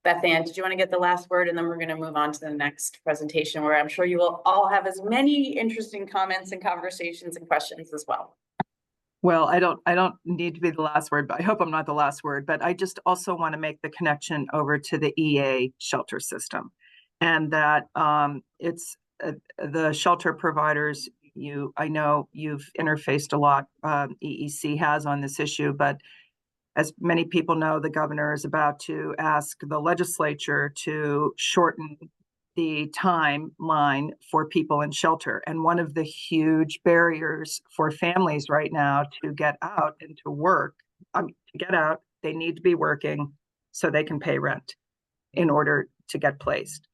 H: Beth Ann, did you want to get the last word? And then we're going to move on to the next presentation where I'm sure you will all have as many interesting comments and conversations and questions as well.
K: Well, I don't need to be the last word, but I hope I'm not the last word, but I just also want to make the connection over to the EA shelter system, and that it's the shelter providers. I know you've interfaced a lot, EEC has, on this issue, but as many people know, the governor is about to ask the legislature to shorten the timeline for people in shelter. And one of the huge barriers for families right now to get out and to work, to get out, they need to be working so they can pay rent in order to get placed.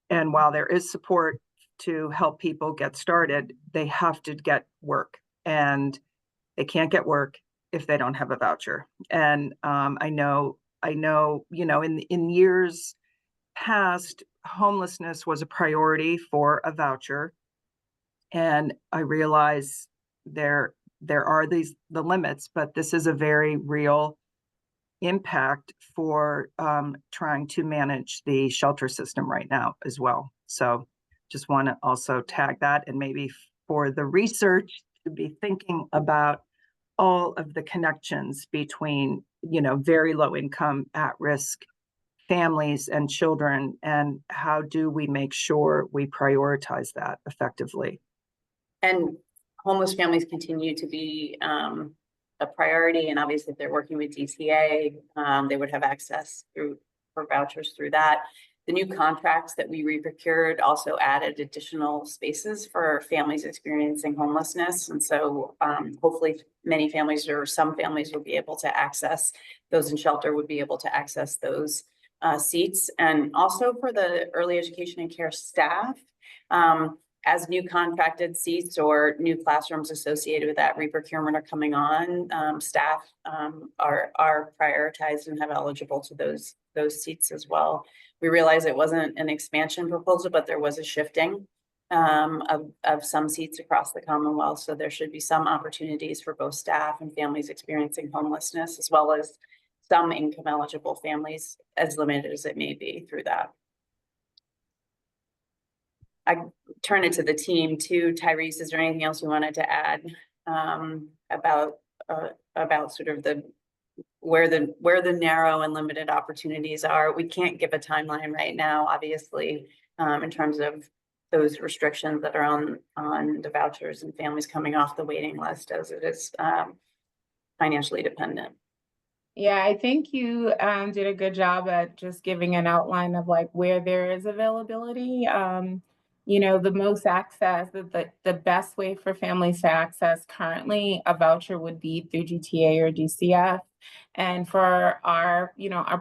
K: And while there is support to help people get started, they have to get work, and they can't get work if they don't have a voucher. And I know, in years past, homelessness was a priority for a voucher. And I realize there are the limits, but this is a very real impact for trying to manage the shelter system right now as well. So just want to also tag that, and maybe for the research to be thinking about all of the connections between, very low income, at risk families and children, and how do we make sure we prioritize that effectively.
H: And homeless families continue to be a priority, and obviously if they're working with DCA, they would have access for vouchers through that. The new contracts that we re-procured also added additional spaces for families experiencing homelessness. And so hopefully many families, or some families, will be able to access those in shelter, would be able to access those seats. And also for the early education and care staff, as new contracted seats or new classrooms associated with that re-procurement are coming on, staff are prioritized and have eligible to those seats as well. We realized it wasn't an expansion proposal, but there was a shifting of some seats across the Commonwealth. So there should be some opportunities for both staff and families experiencing homelessness, as well as some income eligible families, as limited as it may be, through that. I turn it to the team too. Tyrese, is there anything else you wanted to add about sort of where the narrow and limited opportunities are? We can't give a timeline right now, obviously, in terms of those restrictions that are on the vouchers and families coming off the waiting list, as it is financially dependent.
N: Yeah, I think you did a good job at just giving an outline of like where there is availability. The most access, the best way for families to access currently a voucher would be through GTA or DCF. And for our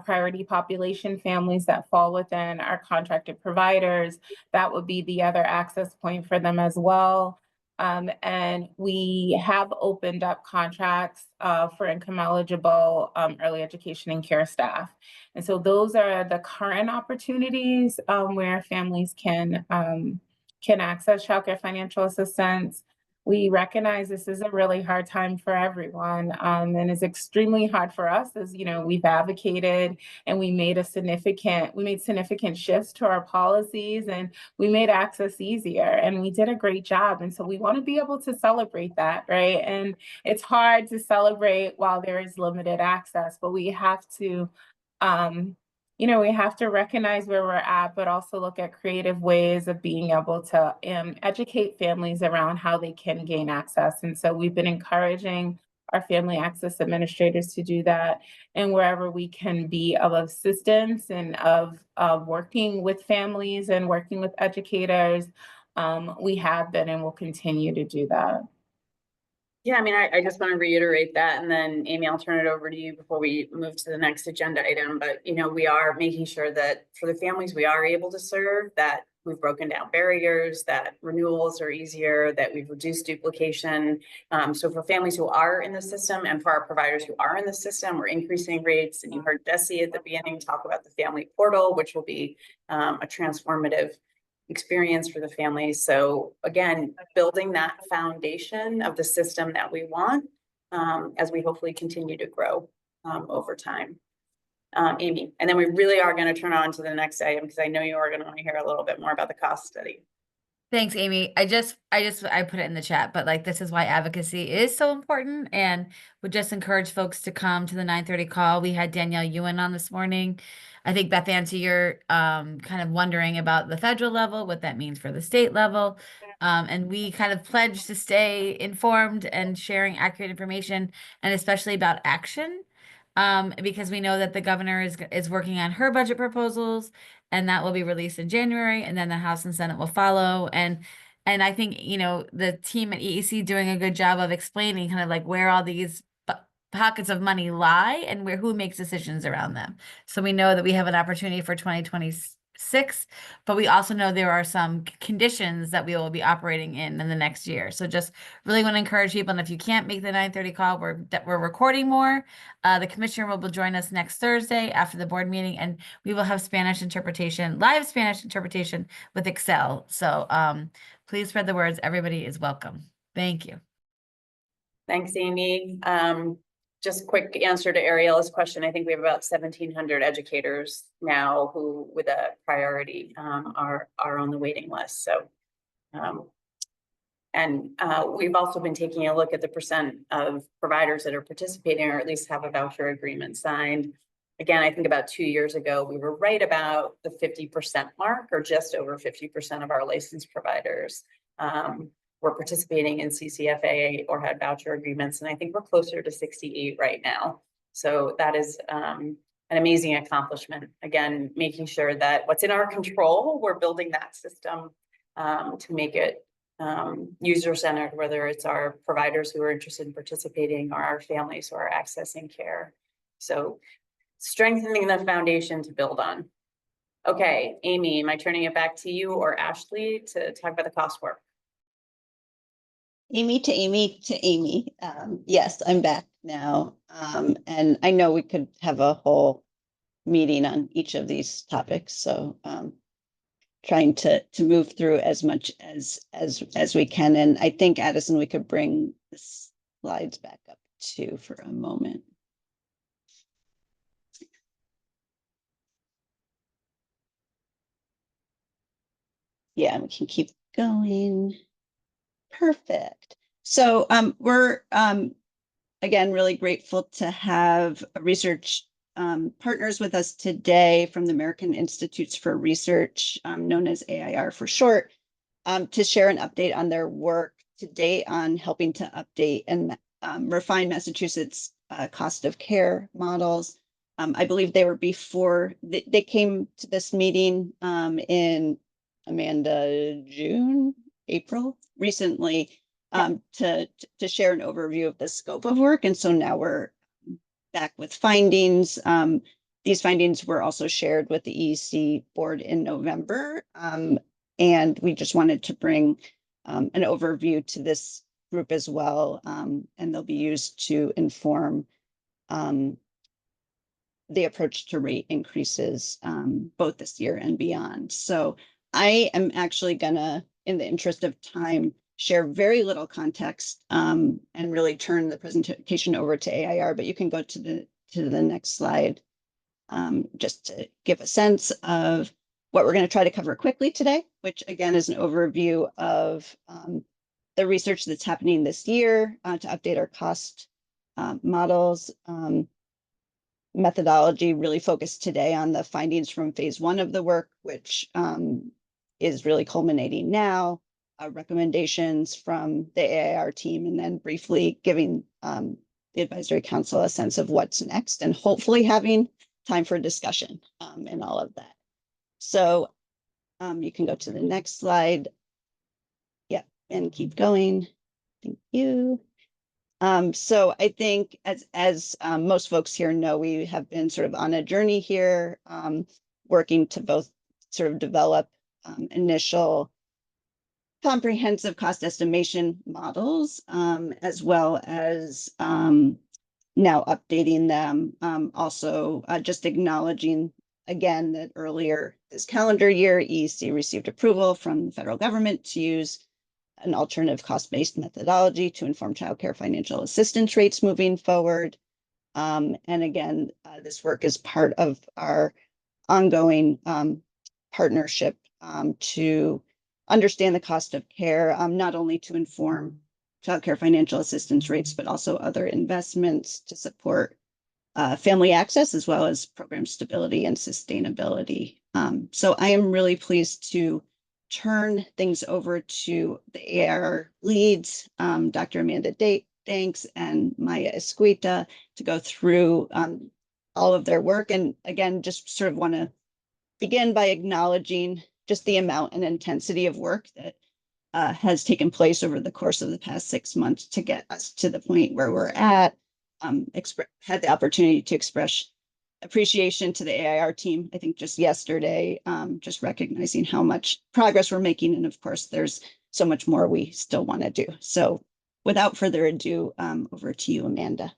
N: priority population families that fall within our contracted providers, that would be the other access point for them as well. And we have opened up contracts for income eligible early education and care staff. And so those are the current opportunities where families can access childcare financial assistance. We recognize this is a really hard time for everyone, and it's extremely hard for us as, we've advocated and we made significant shifts to our policies, and we made access easier, and we did a great job. And so we want to be able to celebrate that, right? And it's hard to celebrate while there is limited access, but we have to, we have to recognize where we're at, but also look at creative ways of being able to educate families around how they can gain access. And so we've been encouraging our family access administrators to do that. And wherever we can be of assistance and of working with families and working with educators, we have been and will continue to do that.
H: Yeah, I mean, I just want to reiterate that, and then Amy, I'll turn it over to you before we move to the next agenda item. But, we are making sure that for the families we are able to serve, that we've broken down barriers, that renewals are easier, that we've reduced duplication. So for families who are in the system and for our providers who are in the system, we're increasing rates. And you heard Jesse at the beginning talk about the family portal, which will be a transformative experience for the families. So again, building that foundation of the system that we want as we hopefully continue to grow over time. Amy, and then we really are going to turn on to the next item because I know you are going to want to hear a little bit more about the cost study.
O: Thanks, Amy. I put it in the chat, but like, this is why advocacy is so important, and would just encourage folks to come to the 9:30 call. We had Danielle Ewan on this morning. I think Beth Ann, you're kind of wondering about the federal level, what that means for the state level. And we kind of pledge to stay informed and sharing accurate information, and especially about action. Because we know that the governor is working on her budget proposals, and that will be released in January, and then the House and Senate will follow. And I think, you know, the team at EEC doing a good job of explaining kind of like where all these pockets of money lie and who makes decisions around them. So we know that we have an opportunity for 2026, but we also know there are some conditions that we will be operating in the next year. So just really want to encourage people, and if you can't make the 9:30 call, we're recording more. The commissioner will join us next Thursday after the board meeting, and we will have Spanish interpretation, live Spanish interpretation with Excel. So please spread the words. Everybody is welcome. Thank you.
H: Thanks, Amy. Just quick answer to Ariela's question. I think we have about 1,700 educators now who, with a priority, are on the waiting list. So, we've also been taking a look at the percent of providers that are participating, or at least have a voucher agreement signed. Again, I think about 2 years ago, we were right about the 50% mark, or just over 50% of our licensed providers were participating in CCFA or had voucher agreements. And I think we're closer to 68 right now. So that is an amazing accomplishment. Again, making sure that what's in our control, we're building that system to make it user-centered, whether it's our providers who are interested in participating or our families who are accessing care. So strengthening the foundation to build on. Okay, Amy, am I turning it back to you or Ashley to talk about the cost work?
B: Amy to Amy to Amy. Yes, I'm back now. And I know we could have a whole meeting on each of these topics. So trying to move through as much as we can. And I think, Addison, we could bring the slides back up too for a moment. Yeah, we can keep going. Perfect. So we're again really grateful to have research partners with us today from the American Institutes for Research, known as AIR for short, to share an update on their work to date on helping to update and refine Massachusetts cost of care models. I believe they were before they came to this meeting in April recently to share an overview of the scope of work. And so now we're back with findings. These findings were also shared with the EEC board in November. And we just wanted to bring an overview to this group as well. And they'll be used to inform the approach to rate increases both this year and beyond. So I am actually gonna, in the interest of time, share very little context and really turn the presentation over to AIR, but you can go to the next slide just to give a sense of what we're going to try to cover quickly today, which again is an overview of the research that's happening this year to update our cost models. Methodology really focused today on the findings from phase 1 of the work, which is really culminating now, recommendations from the AIR team, and then briefly giving the advisory council a sense of what's next, and hopefully having time for discussion and all of that. So you can go to the next slide. Yeah, and keep going. Thank you. So I think as most folks here know, we have been sort of on a journey here, working to both sort of develop initial comprehensive cost estimation models, as well as now updating them. Also, just acknowledging again that earlier this calendar year, EEC received approval from the federal government to use an alternative cost-based methodology to inform childcare financial assistance rates moving forward. And again, this work is part of our ongoing partnership to understand the cost of care, not only to inform childcare financial assistance rates, but also other investments to support family access, as well as program stability and sustainability. So I am really pleased to turn things over to the AR leads, Dr. Amanda Danks and Maya Escuita, to go through all of their work. And again, just sort of want to begin by acknowledging just the amount and intensity of work that has taken place over the course of the past 6 months to get us to the point where we're at. Had the opportunity to express appreciation to the AIR team, I think just yesterday, just recognizing how much progress we're making. And of course, there's so much more we still want to do. So without further ado, over to you, Amanda.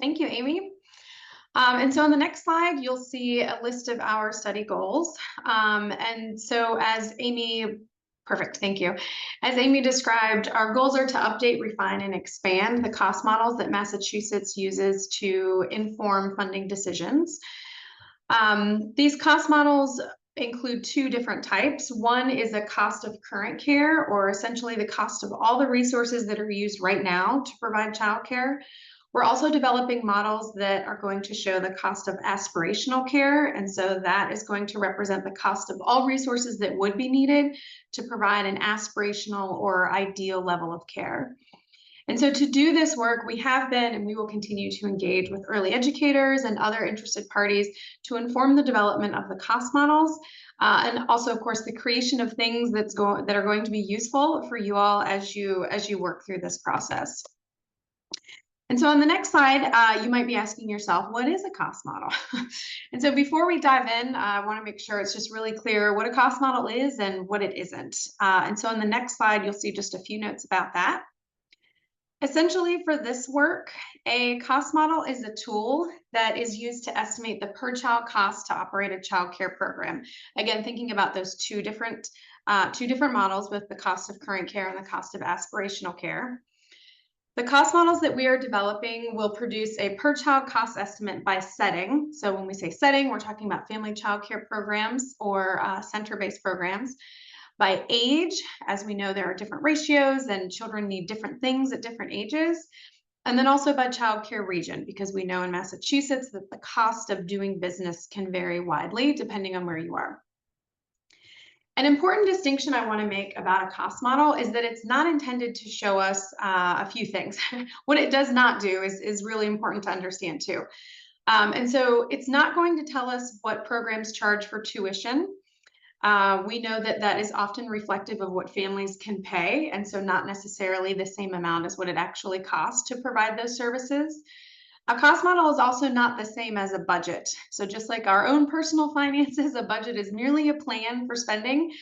P: Thank you, Amy. And so on the next slide, you'll see a list of our study goals. And so as Amy, perfect, thank you. As Amy described, our goals are to update, refine, and expand the cost models that Massachusetts uses to inform funding decisions. These cost models include 2 different types. One is a cost of current care, or essentially the cost of all the resources that are used right now to provide childcare. We're also developing models that are going to show the cost of aspirational care. And so that is going to represent the cost of all resources that would be needed to provide an aspirational or ideal level of care. And so to do this work, we have been and we will continue to engage with early educators and other interested parties to inform the development of the cost models. And also, of course, the creation of things that are going to be useful for you all as you work through this process. And so on the next slide, you might be asking yourself, what is a cost model? And so before we dive in, I want to make sure it's just really clear what a cost model is and what it isn't. And so on the next slide, you'll see just a few notes about that. Essentially, for this work, a cost model is a tool that is used to estimate the per child cost to operate a child care program. Again, thinking about those two different models with the cost of current care and the cost of aspirational care. The cost models that we are developing will produce a per child cost estimate by setting. So when we say setting, we're talking about family child care programs or center-based programs. By age, as we know, there are different ratios and children need different things at different ages. And then also by child care region, because we know in Massachusetts that the cost of doing business can vary widely depending on where you are. An important distinction I want to make about a cost model is that it's not intended to show us a few things. What it does not do is really important to understand too. And so it's not going to tell us what programs charge for tuition. We know that that is often reflective of what families can pay, and so not necessarily the same amount as what it actually costs to provide those services. A cost model is also not the same as a budget. So just like our own personal finances, a budget is merely a plan for spending.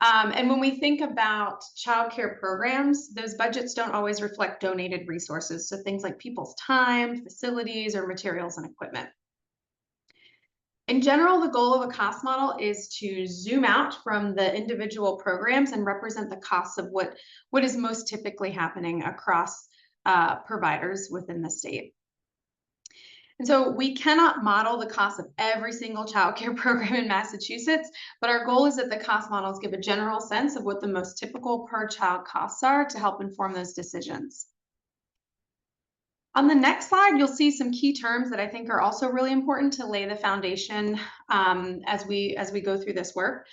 P: And when we think about childcare programs, those budgets don't always reflect donated resources. So things like people's time, facilities, or materials and equipment. In general, the goal of a cost model is to zoom out from the individual programs and represent the costs of what is most typically happening across providers within the state. And so we cannot model the cost of every single childcare program in Massachusetts, but our goal is that the cost models give a general sense of what the most typical per child costs are to help inform those decisions. On the next slide, you'll see some key terms that I think are also really important to lay the foundation as we go through this work.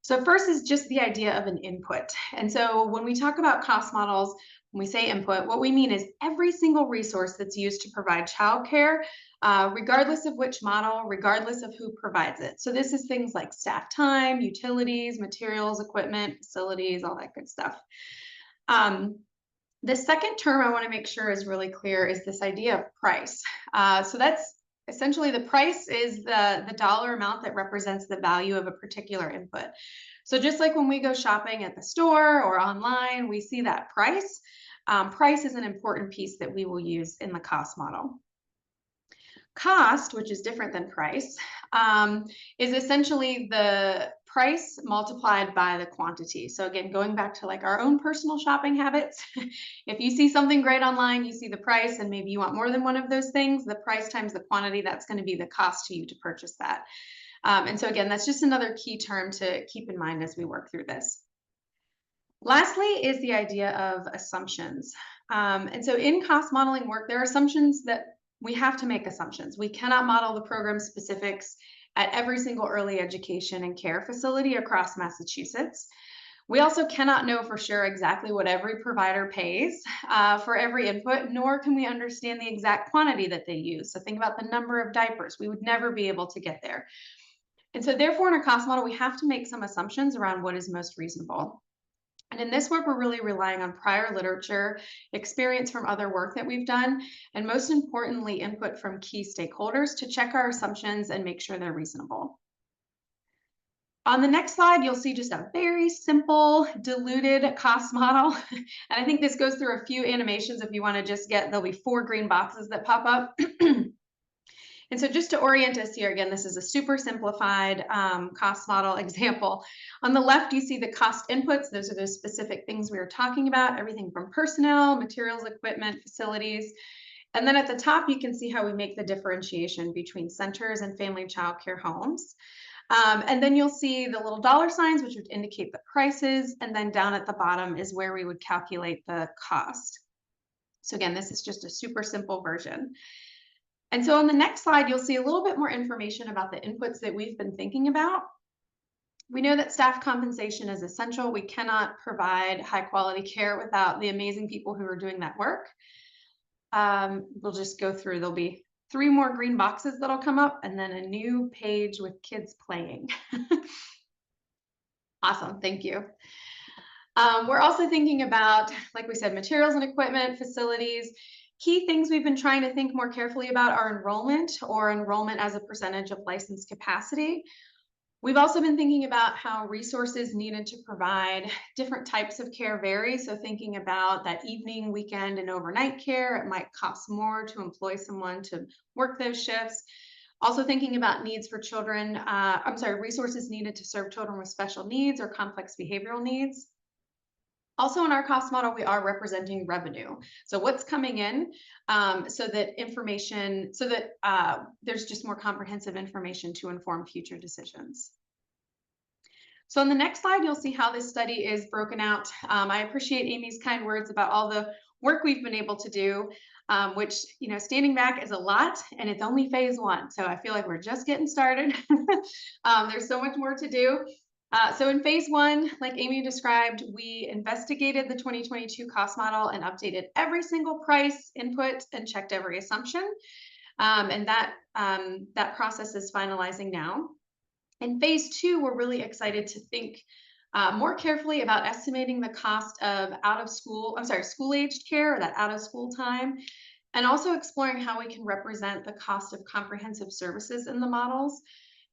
P: So first is just the idea of an input. And so when we talk about cost models, when we say input, what we mean is every single resource that's used to provide childcare, regardless of which model, regardless of who provides it. So this is things like staff time, utilities, materials, equipment, facilities, all that good stuff. The second term I want to make sure is really clear is this idea of price. So that's essentially the price is the dollar amount that represents the value of a particular input. So just like when we go shopping at the store or online, we see that price. Price is an important piece that we will use in the cost model. Cost, which is different than price, is essentially the price multiplied by the quantity. So again, going back to like our own personal shopping habits, if you see something great online, you see the price and maybe you want more than one of those things, the price times the quantity, that's going to be the cost to you to purchase that. And so again, that's just another key term to keep in mind as we work through this. Lastly is the idea of assumptions. And so in cost modeling work, there are assumptions that we have to make assumptions. We cannot model the program specifics at every single early education and care facility across Massachusetts. We also cannot know for sure exactly what every provider pays for every input, nor can we understand the exact quantity that they use. So think about the number of diapers. We would never be able to get there. And so therefore, in a cost model, we have to make some assumptions around what is most reasonable. And in this work, we're really relying on prior literature, experience from other work that we've done, and most importantly, input from key stakeholders to check our assumptions and make sure they're reasonable. On the next slide, you'll see just a very simple diluted cost model. And I think this goes through a few animations if you want to just get, there'll be 4 green boxes that pop up. And so just to orient us here, again, this is a super simplified cost model example. On the left, you see the cost inputs. Those are those specific things we were talking about, everything from personnel, materials, equipment, facilities. And then at the top, you can see how we make the differentiation between centers and family child care homes. And then you'll see the little dollar signs, which would indicate the prices. And then down at the bottom is where we would calculate the cost. So again, this is just a super simple version. And so on the next slide, you'll see a little bit more information about the inputs that we've been thinking about. We know that staff compensation is essential. We cannot provide high quality care without the amazing people who are doing that work. We'll just go through, there'll be 3 more green boxes that'll come up and then a new page with kids playing. Awesome, thank you. We're also thinking about, like we said, materials and equipment, facilities. Key things we've been trying to think more carefully about are enrollment or enrollment as a percentage of licensed capacity. We've also been thinking about how resources needed to provide different types of care vary. So thinking about that evening, weekend, and overnight care, it might cost more to employ someone to work those shifts. Also thinking about needs for children, resources needed to serve children with special needs or complex behavioral needs. Also in our cost model, we are representing revenue. So what's coming in so that there's just more comprehensive information to inform future decisions. So on the next slide, you'll see how this study is broken out. I appreciate Amy's kind words about all the work we've been able to do, which, you know, standing back is a lot and it's only phase 1. So I feel like we're just getting started. There's so much more to do. So in phase 1, like Amy described, we investigated the 2022 cost model and updated every single price input and checked every assumption. And that process is finalizing now. In phase 2, we're really excited to think more carefully about estimating the cost of school-aged care, or that out-of-school time, and also exploring how we can represent the cost of comprehensive services in the models.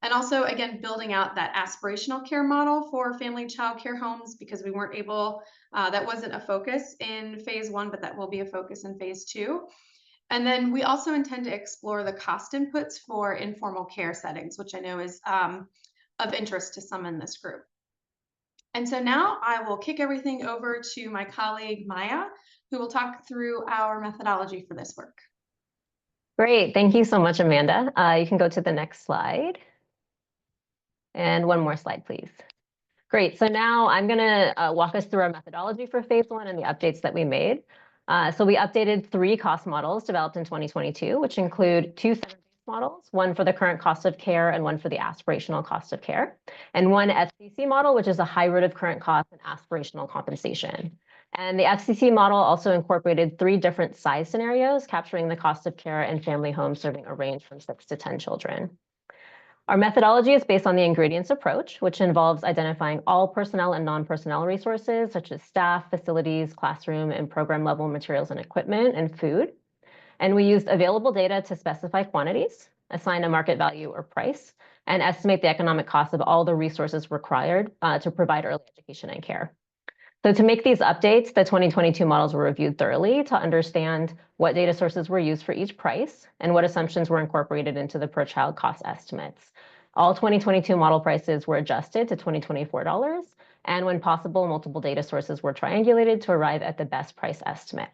P: And also, again, building out that aspirational care model for family child care homes, because we weren't able, that wasn't a focus in phase 1, but that will be a focus in phase 2. And then we also intend to explore the cost inputs for informal care settings, which I know is of interest to some in this group. And so now I will kick everything over to my colleague, Maya, who will talk through our methodology for this work.
Q: Great, thank you so much, Amanda. You can go to the next slide. And one more slide, please. Great, so now I'm gonna walk us through our methodology for phase 1 and the updates that we made. So we updated 3 cost models developed in 2022, which include 2 center-based models, one for the current cost of care and one for the aspirational cost of care, and one FCC model, which is a hybrid of current cost and aspirational compensation. And the FCC model also incorporated 3 different size scenarios, capturing the cost of care in family homes serving a range from 6 to 10 children. Our methodology is based on the ingredients approach, which involves identifying all personnel and non-personnel resources, such as staff, facilities, classroom, and program level materials and equipment, and food. And we used available data to specify quantities, assign a market value or price, and estimate the economic cost of all the resources required to provide early education and care. So to make these updates, the 2022 models were reviewed thoroughly to understand what data sources were used for each price and what assumptions were incorporated into the per child cost estimates. All 2022 model prices were adjusted to $2024, and when possible, multiple data sources were triangulated to arrive at the best price estimate.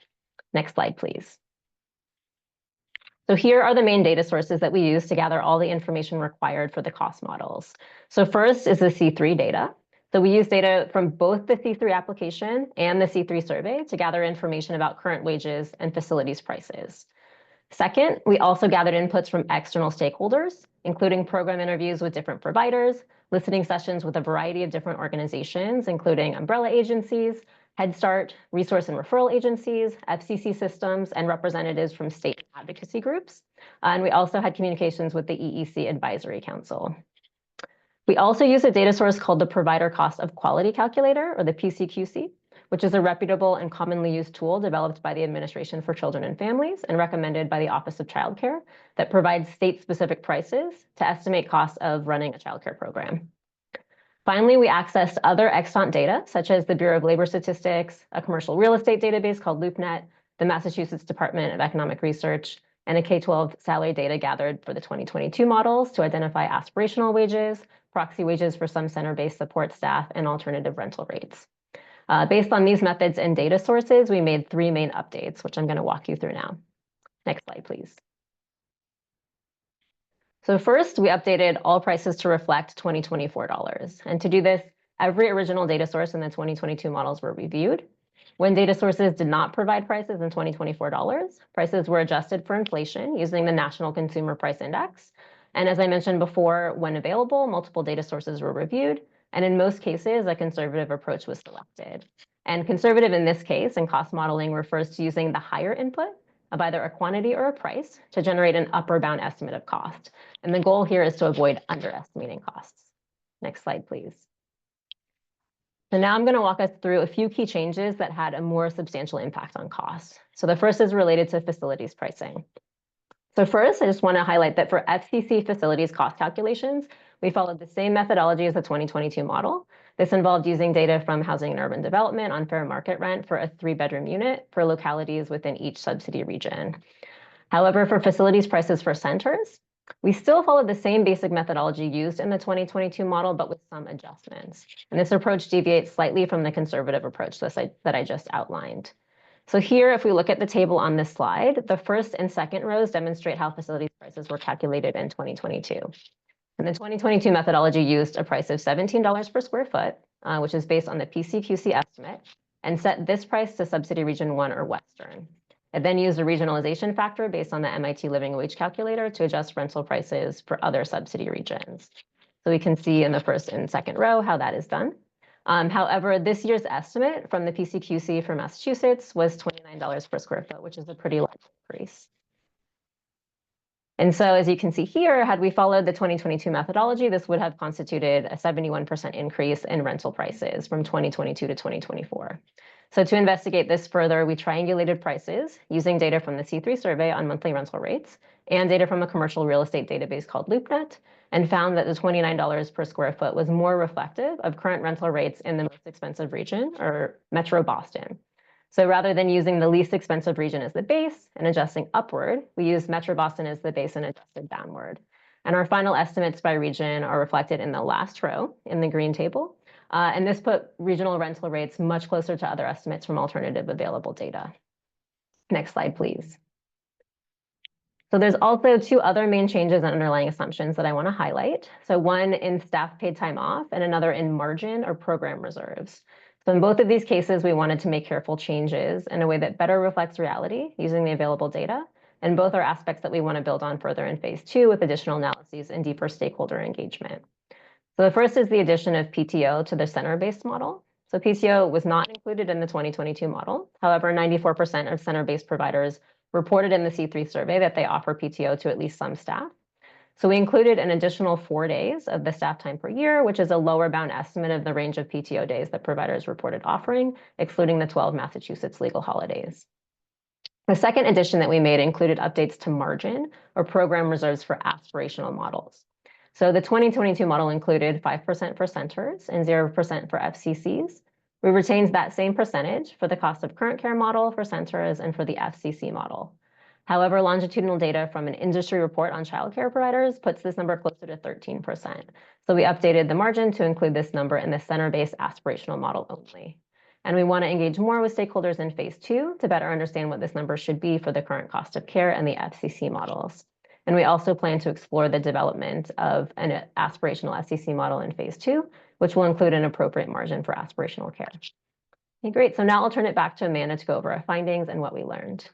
Q: Next slide, please. So here are the main data sources that we use to gather all the information required for the cost models. So first is the C3 data. So we use data from both the C3 application and the C3 survey to gather information about current wages and facilities prices. Second, we also gathered inputs from external stakeholders, including program interviews with different providers, listening sessions with a variety of different organizations, including umbrella agencies, Head Start, resource and referral agencies, FCC systems, and representatives from state advocacy groups. And we also had communications with the EEC Advisory Council. We also use a data source called the Provider Cost of Quality Calculator, or the PCQC, which is a reputable and commonly used tool developed by the Administration for Children and Families and recommended by the Office of Child Care that provides state-specific prices to estimate costs of running a child care program. Finally, we accessed other extant data, such as the Bureau of Labor Statistics, a commercial real estate database called LoopNet, the Massachusetts Department of Economic Research, and a K-12 salary data gathered for the 2022 models to identify aspirational wages, proxy wages for some center-based support staff, and alternative rental rates. Based on these methods and data sources, we made 3 main updates, which I'm going to walk you through now. Next slide, please. So first, we updated all prices to reflect $2024. And to do this, every original data source in the 2022 models were reviewed. When data sources did not provide prices in $2024, prices were adjusted for inflation using the National Consumer Price Index. And as I mentioned before, when available, multiple data sources were reviewed. And in most cases, a conservative approach was selected. And conservative in this case, in cost modeling, refers to using the higher input of either a quantity or a price to generate an upper bound estimate of cost. And the goal here is to avoid underestimating costs. Next slide, please. So now I'm going to walk us through a few key changes that had a more substantial impact on costs. So the first is related to facilities pricing. So first, I just want to highlight that for FCC facilities cost calculations, we followed the same methodology as the 2022 model. This involved using data from Housing and Urban Development on fair market rent for a 3-bedroom unit for localities within each subsidy region. However, for facilities prices for centers, we still followed the same basic methodology used in the 2022 model, but with some adjustments. And this approach deviates slightly from the conservative approach that I just outlined. So here, if we look at the table on this slide, the first and second rows demonstrate how facilities prices were calculated in 2022. And the 2022 methodology used a price of $17 per square foot, which is based on the PCQC estimate, and set this price to subsidy region 1 or Western. It then used a regionalization factor based on the MIT Living Wage Calculator to adjust rental prices for other subsidy regions. So we can see in the first and second row how that is done. However, this year's estimate from the PCQC for Massachusetts was $29 per square foot, which is a pretty large increase. And so as you can see here, had we followed the 2022 methodology, this would have constituted a 71% increase in rental prices from 2022 to 2024. So to investigate this further, we triangulated prices using data from the C3 survey on monthly rental rates and data from a commercial real estate database called LoopNet, and found that the $29 per square foot was more reflective of current rental rates in the most expensive region, or Metro Boston. So rather than using the least expensive region as the base and adjusting upward, we used Metro Boston as the base and adjusted downward. And our final estimates by region are reflected in the last row in the green table. And this put regional rental rates much closer to other estimates from alternative available data. Next slide, please. So there's also 2 other main changes and underlying assumptions that I want to highlight. So one in staff paid time off and another in margin or program reserves. So in both of these cases, we wanted to make careful changes in a way that better reflects reality using the available data. And both are aspects that we want to build on further in phase 2 with additional analyses and deeper stakeholder engagement. So the first is the addition of PTO to the center-based model. So PTO was not included in the 2022 model. However, 94% of center-based providers reported in the C3 survey that they offer PTO to at least some staff. So we included an additional 4 days of the staff time per year, which is a lower bound estimate of the range of PTO days that providers reported offering, excluding the 12 Massachusetts legal holidays. The second addition that we made included updates to margin or program reserves for aspirational models. So the 2022 model included 5% for centers and 0% for FCCs. We retained that same percentage for the cost of current care model for centers and for the FCC model. However, longitudinal data from an industry report on childcare providers puts this number closer to 13%. So we updated the margin to include this number in the center-based aspirational model only. And we want to engage more with stakeholders in phase 2 to better understand what this number should be for the current cost of care and the FCC models. And we also plan to explore the development of an aspirational FCC model in phase 2, which will include an appropriate margin for aspirational care. Okay, great. So now I'll turn it back to Amanda to go over our findings and what we learned.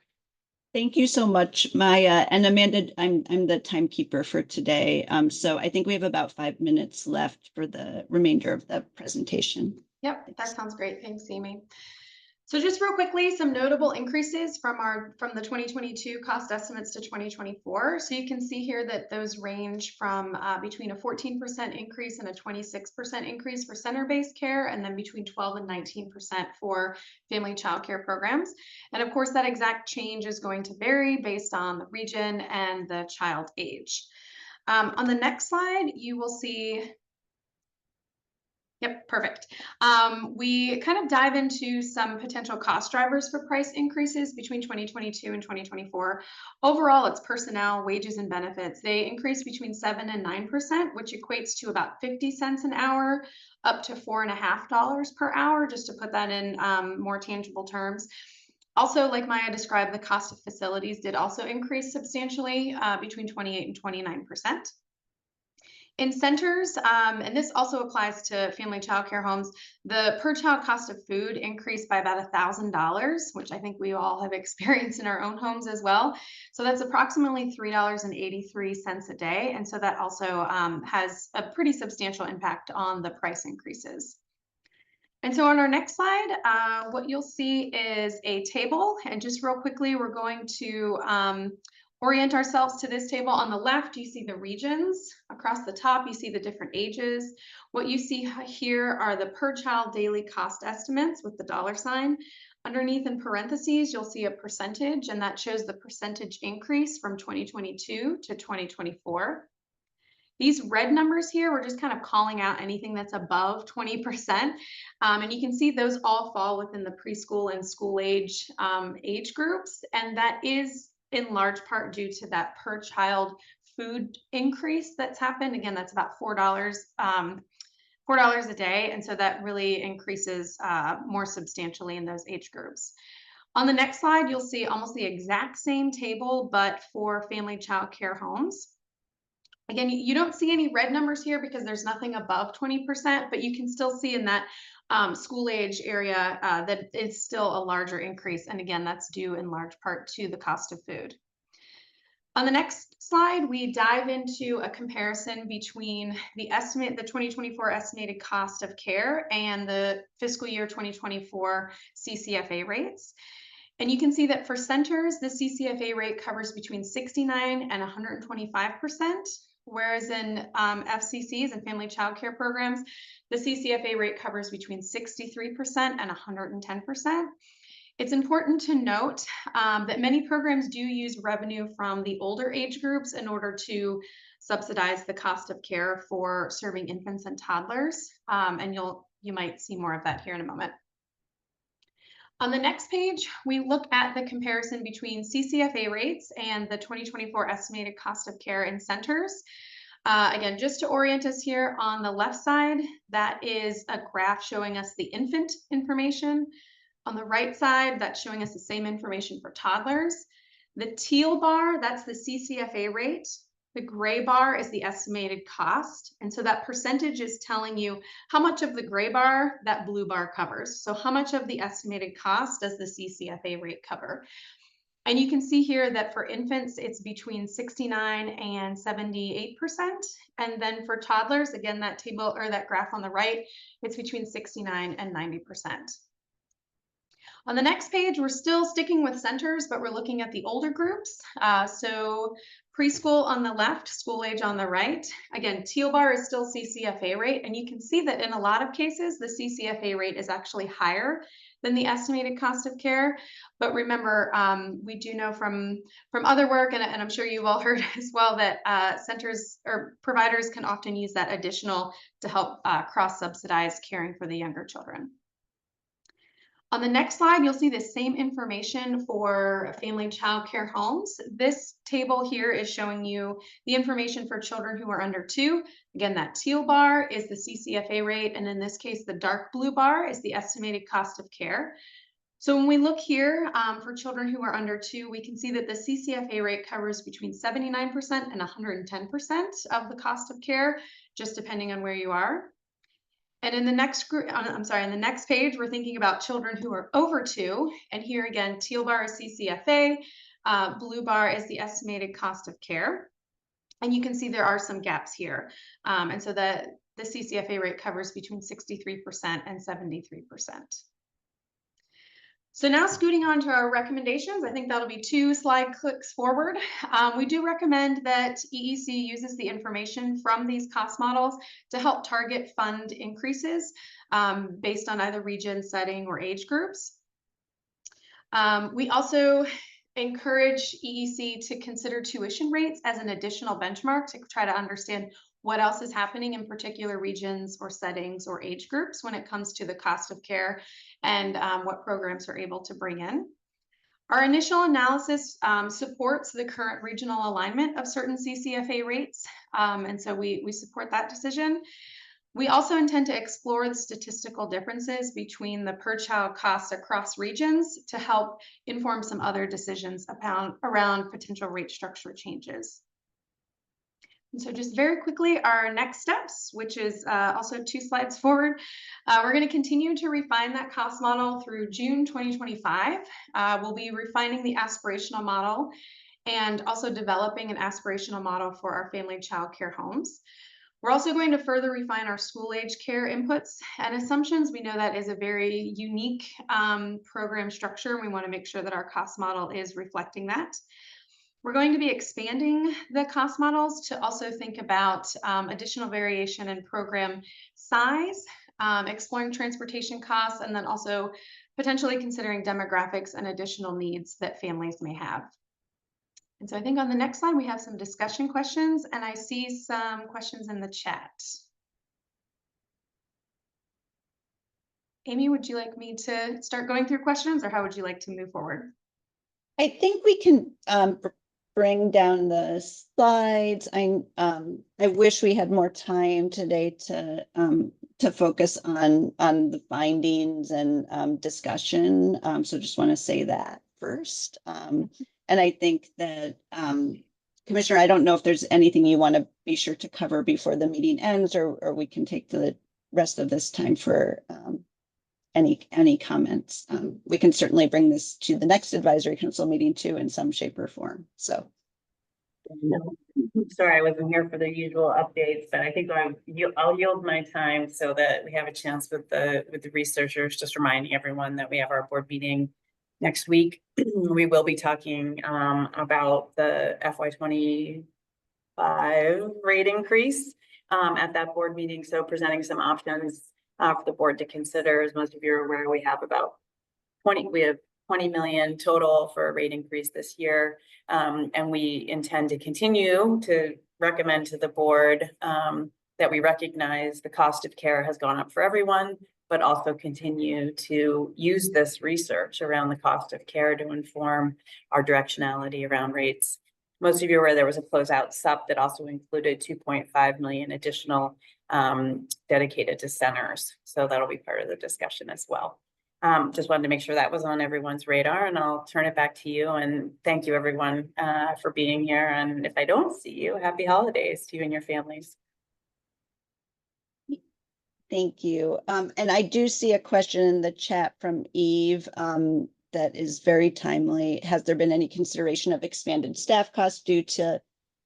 B: Thank you so much, Maya. And Amanda, I'm the timekeeper for today. So I think we have about 5 minutes left for the remainder of the presentation.
P: Yep, that sounds great. Thanks, Amy. So just real quickly, some notable increases from the 2022 cost estimates to 2024. So you can see here that those range from between a 14% increase and a 26% increase for center-based care, and then between 12 and 19% for family child care programs. And of course, that exact change is going to vary based on the region and the child age. On the next slide, you will see. Yep, perfect. We kind of dive into some potential cost drivers for price increases between 2022 and 2024. Overall, it's personnel, wages, and benefits. They increase between 7 and 9%, which equates to about 50 cents an hour, up to $4.50 per hour, just to put that in more tangible terms. Also, like Maya described, the cost of facilities did also increase substantially between 28 and 29%. In centers, and this also applies to family child care homes, the per child cost of food increased by about $1,000, which I think we all have experienced in our own homes as well. So that's approximately $3.83 a day. And so that also has a pretty substantial impact on the price increases. And so on our next slide, what you'll see is a table. And just real quickly, we're going to orient ourselves to this table. On the left, you see the regions. Across the top, you see the different ages. What you see here are the per child daily cost estimates with the dollar sign. Underneath in parentheses, you'll see a percentage, and that shows the percentage increase from 2022 to 2024. These red numbers here, we're just kind of calling out anything that's above 20%. And you can see those all fall within the preschool and school age age groups. And that is in large part due to that per child food increase that's happened. Again, that's about $4 a day. And so that really increases more substantially in those age groups. On the next slide, you'll see almost the exact same table, but for family child care homes. Again, you don't see any red numbers here because there's nothing above 20%, but you can still see in that school age area that it's still a larger increase. And again, that's due in large part to the cost of food. On the next slide, we dive into a comparison between the 2024 estimated cost of care and the fiscal year 2024 CCFA rates. And you can see that for centers, the CCFA rate covers between 69 and 125%. Whereas in FCCs and family child care programs, the CCFA rate covers between 63% and 110%. It's important to note that many programs do use revenue from the older age groups in order to subsidize the cost of care for serving infants and toddlers. And you might see more of that here in a moment. On the next page, we look at the comparison between CCFA rates and the 2024 estimated cost of care in centers. Again, just to orient us here, on the left side, that is a graph showing us the infant information. On the right side, that's showing us the same information for toddlers. The teal bar, that's the CCFA rate. The gray bar is the estimated cost. And so that percentage is telling you how much of the gray bar that blue bar covers. So how much of the estimated cost does the CCFA rate cover? And you can see here that for infants, it's between 69 and 78%. And then for toddlers, again, that table or that graph on the right, it's between 69 and 90%. On the next page, we're still sticking with centers, but we're looking at the older groups. So preschool on the left, school age on the right. Again, teal bar is still CCFA rate. And you can see that in a lot of cases, the CCFA rate is actually higher than the estimated cost of care. But remember, we do know from other work, and I'm sure you've all heard as well, that centers or providers can often use that additional to help cross-subsidize caring for the younger children. On the next slide, you'll see the same information for family child care homes. This table here is showing you the information for children who are under 2. Again, that teal bar is the CCFA rate, and in this case, the dark blue bar is the estimated cost of care. So when we look here for children who are under 2, we can see that the CCFA rate covers between 79% and 110% of the cost of care, just depending on where you are. And in the next group, in the next page, we're thinking about children who are over 2. And here again, teal bar is CCFA, blue bar is the estimated cost of care. And you can see there are some gaps here. And so the CCFA rate covers between 63% and 73%. So now scooting on to our recommendations, I think that'll be 2 slide clicks forward. We do recommend that EEC uses the information from these cost models to help target fund increases based on either region, setting, or age groups. We also encourage EEC to consider tuition rates as an additional benchmark to try to understand what else is happening in particular regions or settings or age groups when it comes to the cost of care and what programs are able to bring in. Our initial analysis supports the current regional alignment of certain CCFA rates, and so we support that decision. We also intend to explore the statistical differences between the per child costs across regions to help inform some other decisions around potential rate structure changes. And so just very quickly, our next steps, which is also 2 slides forward, we're going to continue to refine that cost model through June 2025. We'll be refining the aspirational model and also developing an aspirational model for our family child care homes. We're also going to further refine our school age care inputs and assumptions. We know that is a very unique program structure, and we want to make sure that our cost model is reflecting that. We're going to be expanding the cost models to also think about additional variation in program size, exploring transportation costs, and then also potentially considering demographics and additional needs that families may have. And so I think on the next slide, we have some discussion questions, and I see some questions in the chat. Amy, would you like me to start going through questions, or how would you like to move forward?
B: I think we can bring down the slides. I wish we had more time today to focus on the findings and discussion. So just want to say that first. And I think that Commissioner, I don't know if there's anything you want to be sure to cover before the meeting ends, or we can take the rest of this time for any comments. We can certainly bring this to the next advisory council meeting too in some shape or form. So.
R: Sorry, I wasn't here for the usual updates, but I think I'll yield my time so that we have a chance with the researchers, just reminding everyone that we have our board meeting next week. We will be talking about the FY25 rate increase at that board meeting. So presenting some options for the board to consider. As most of you are aware, we have 20 million total for a rate increase this year. And we intend to continue to recommend to the board that we recognize the cost of care has gone up for everyone, but also continue to use this research around the cost of care to inform our directionality around rates. Most of you are aware there was a closeout SUP that also included 2.5 million additional dedicated to centers. So that'll be part of the discussion as well. Just wanted to make sure that was on everyone's radar, and I'll turn it back to you. And thank you everyone for being here. And if I don't see you, happy holidays to you and your families.
B: Thank you. And I do see a question in the chat from Eve that is very timely. Has there been any consideration of expanded staff costs due to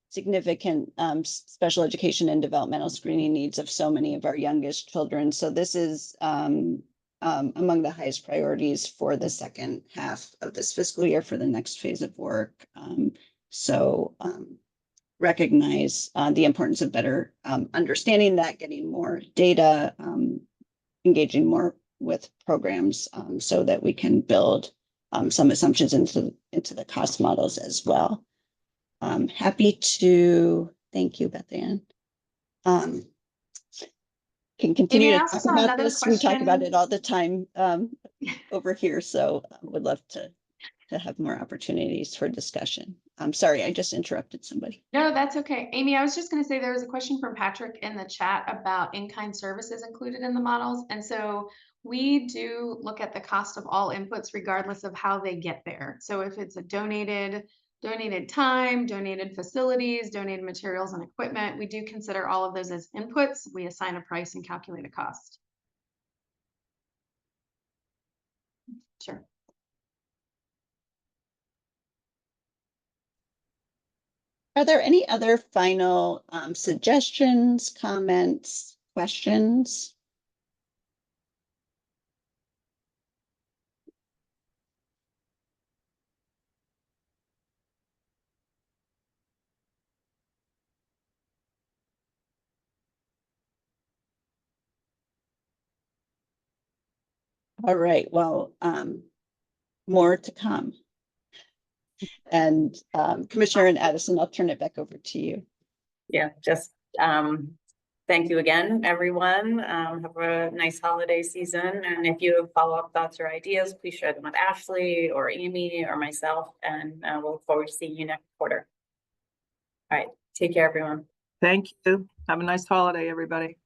B: significant special education and developmental screening needs of so many of our youngest children? So this is among the highest priorities for the second half of this fiscal year for the next phase of work. Recognize the importance of better understanding that, getting more data, engaging more with programs so that we can build some assumptions into the cost models as well. Happy to, thank you, Beth Ann. can continue
P: Amy, I
B: to
P: also
B: talk
P: saw
B: about
P: another
B: this. We talk about
P: question.
B: it all the time over here, so would love to have more opportunities for discussion. I'm sorry, I just interrupted somebody.
P: No, that's okay. Amy, I was just going to say there was a question from Patrick in the chat about in-kind services included in the models. And so we do look at the cost of all inputs regardless of how they get there. So if it's a donated time, donated facilities, donated materials and equipment, we do consider all of those as inputs. We assign a price and calculate a cost. Sure.
B: Are there any other final suggestions, comments, questions? All right, well, more to come. And Commissioner and Addison, I'll turn it back over to you.
R: Yeah, just thank you again, everyone. Have a nice holiday season. And if you have follow-up thoughts or ideas, please share them with Ashley or Amy or myself. And we'll look forward to seeing you next quarter. All right, take care, everyone.
K: Thank you. Have a nice holiday, everybody.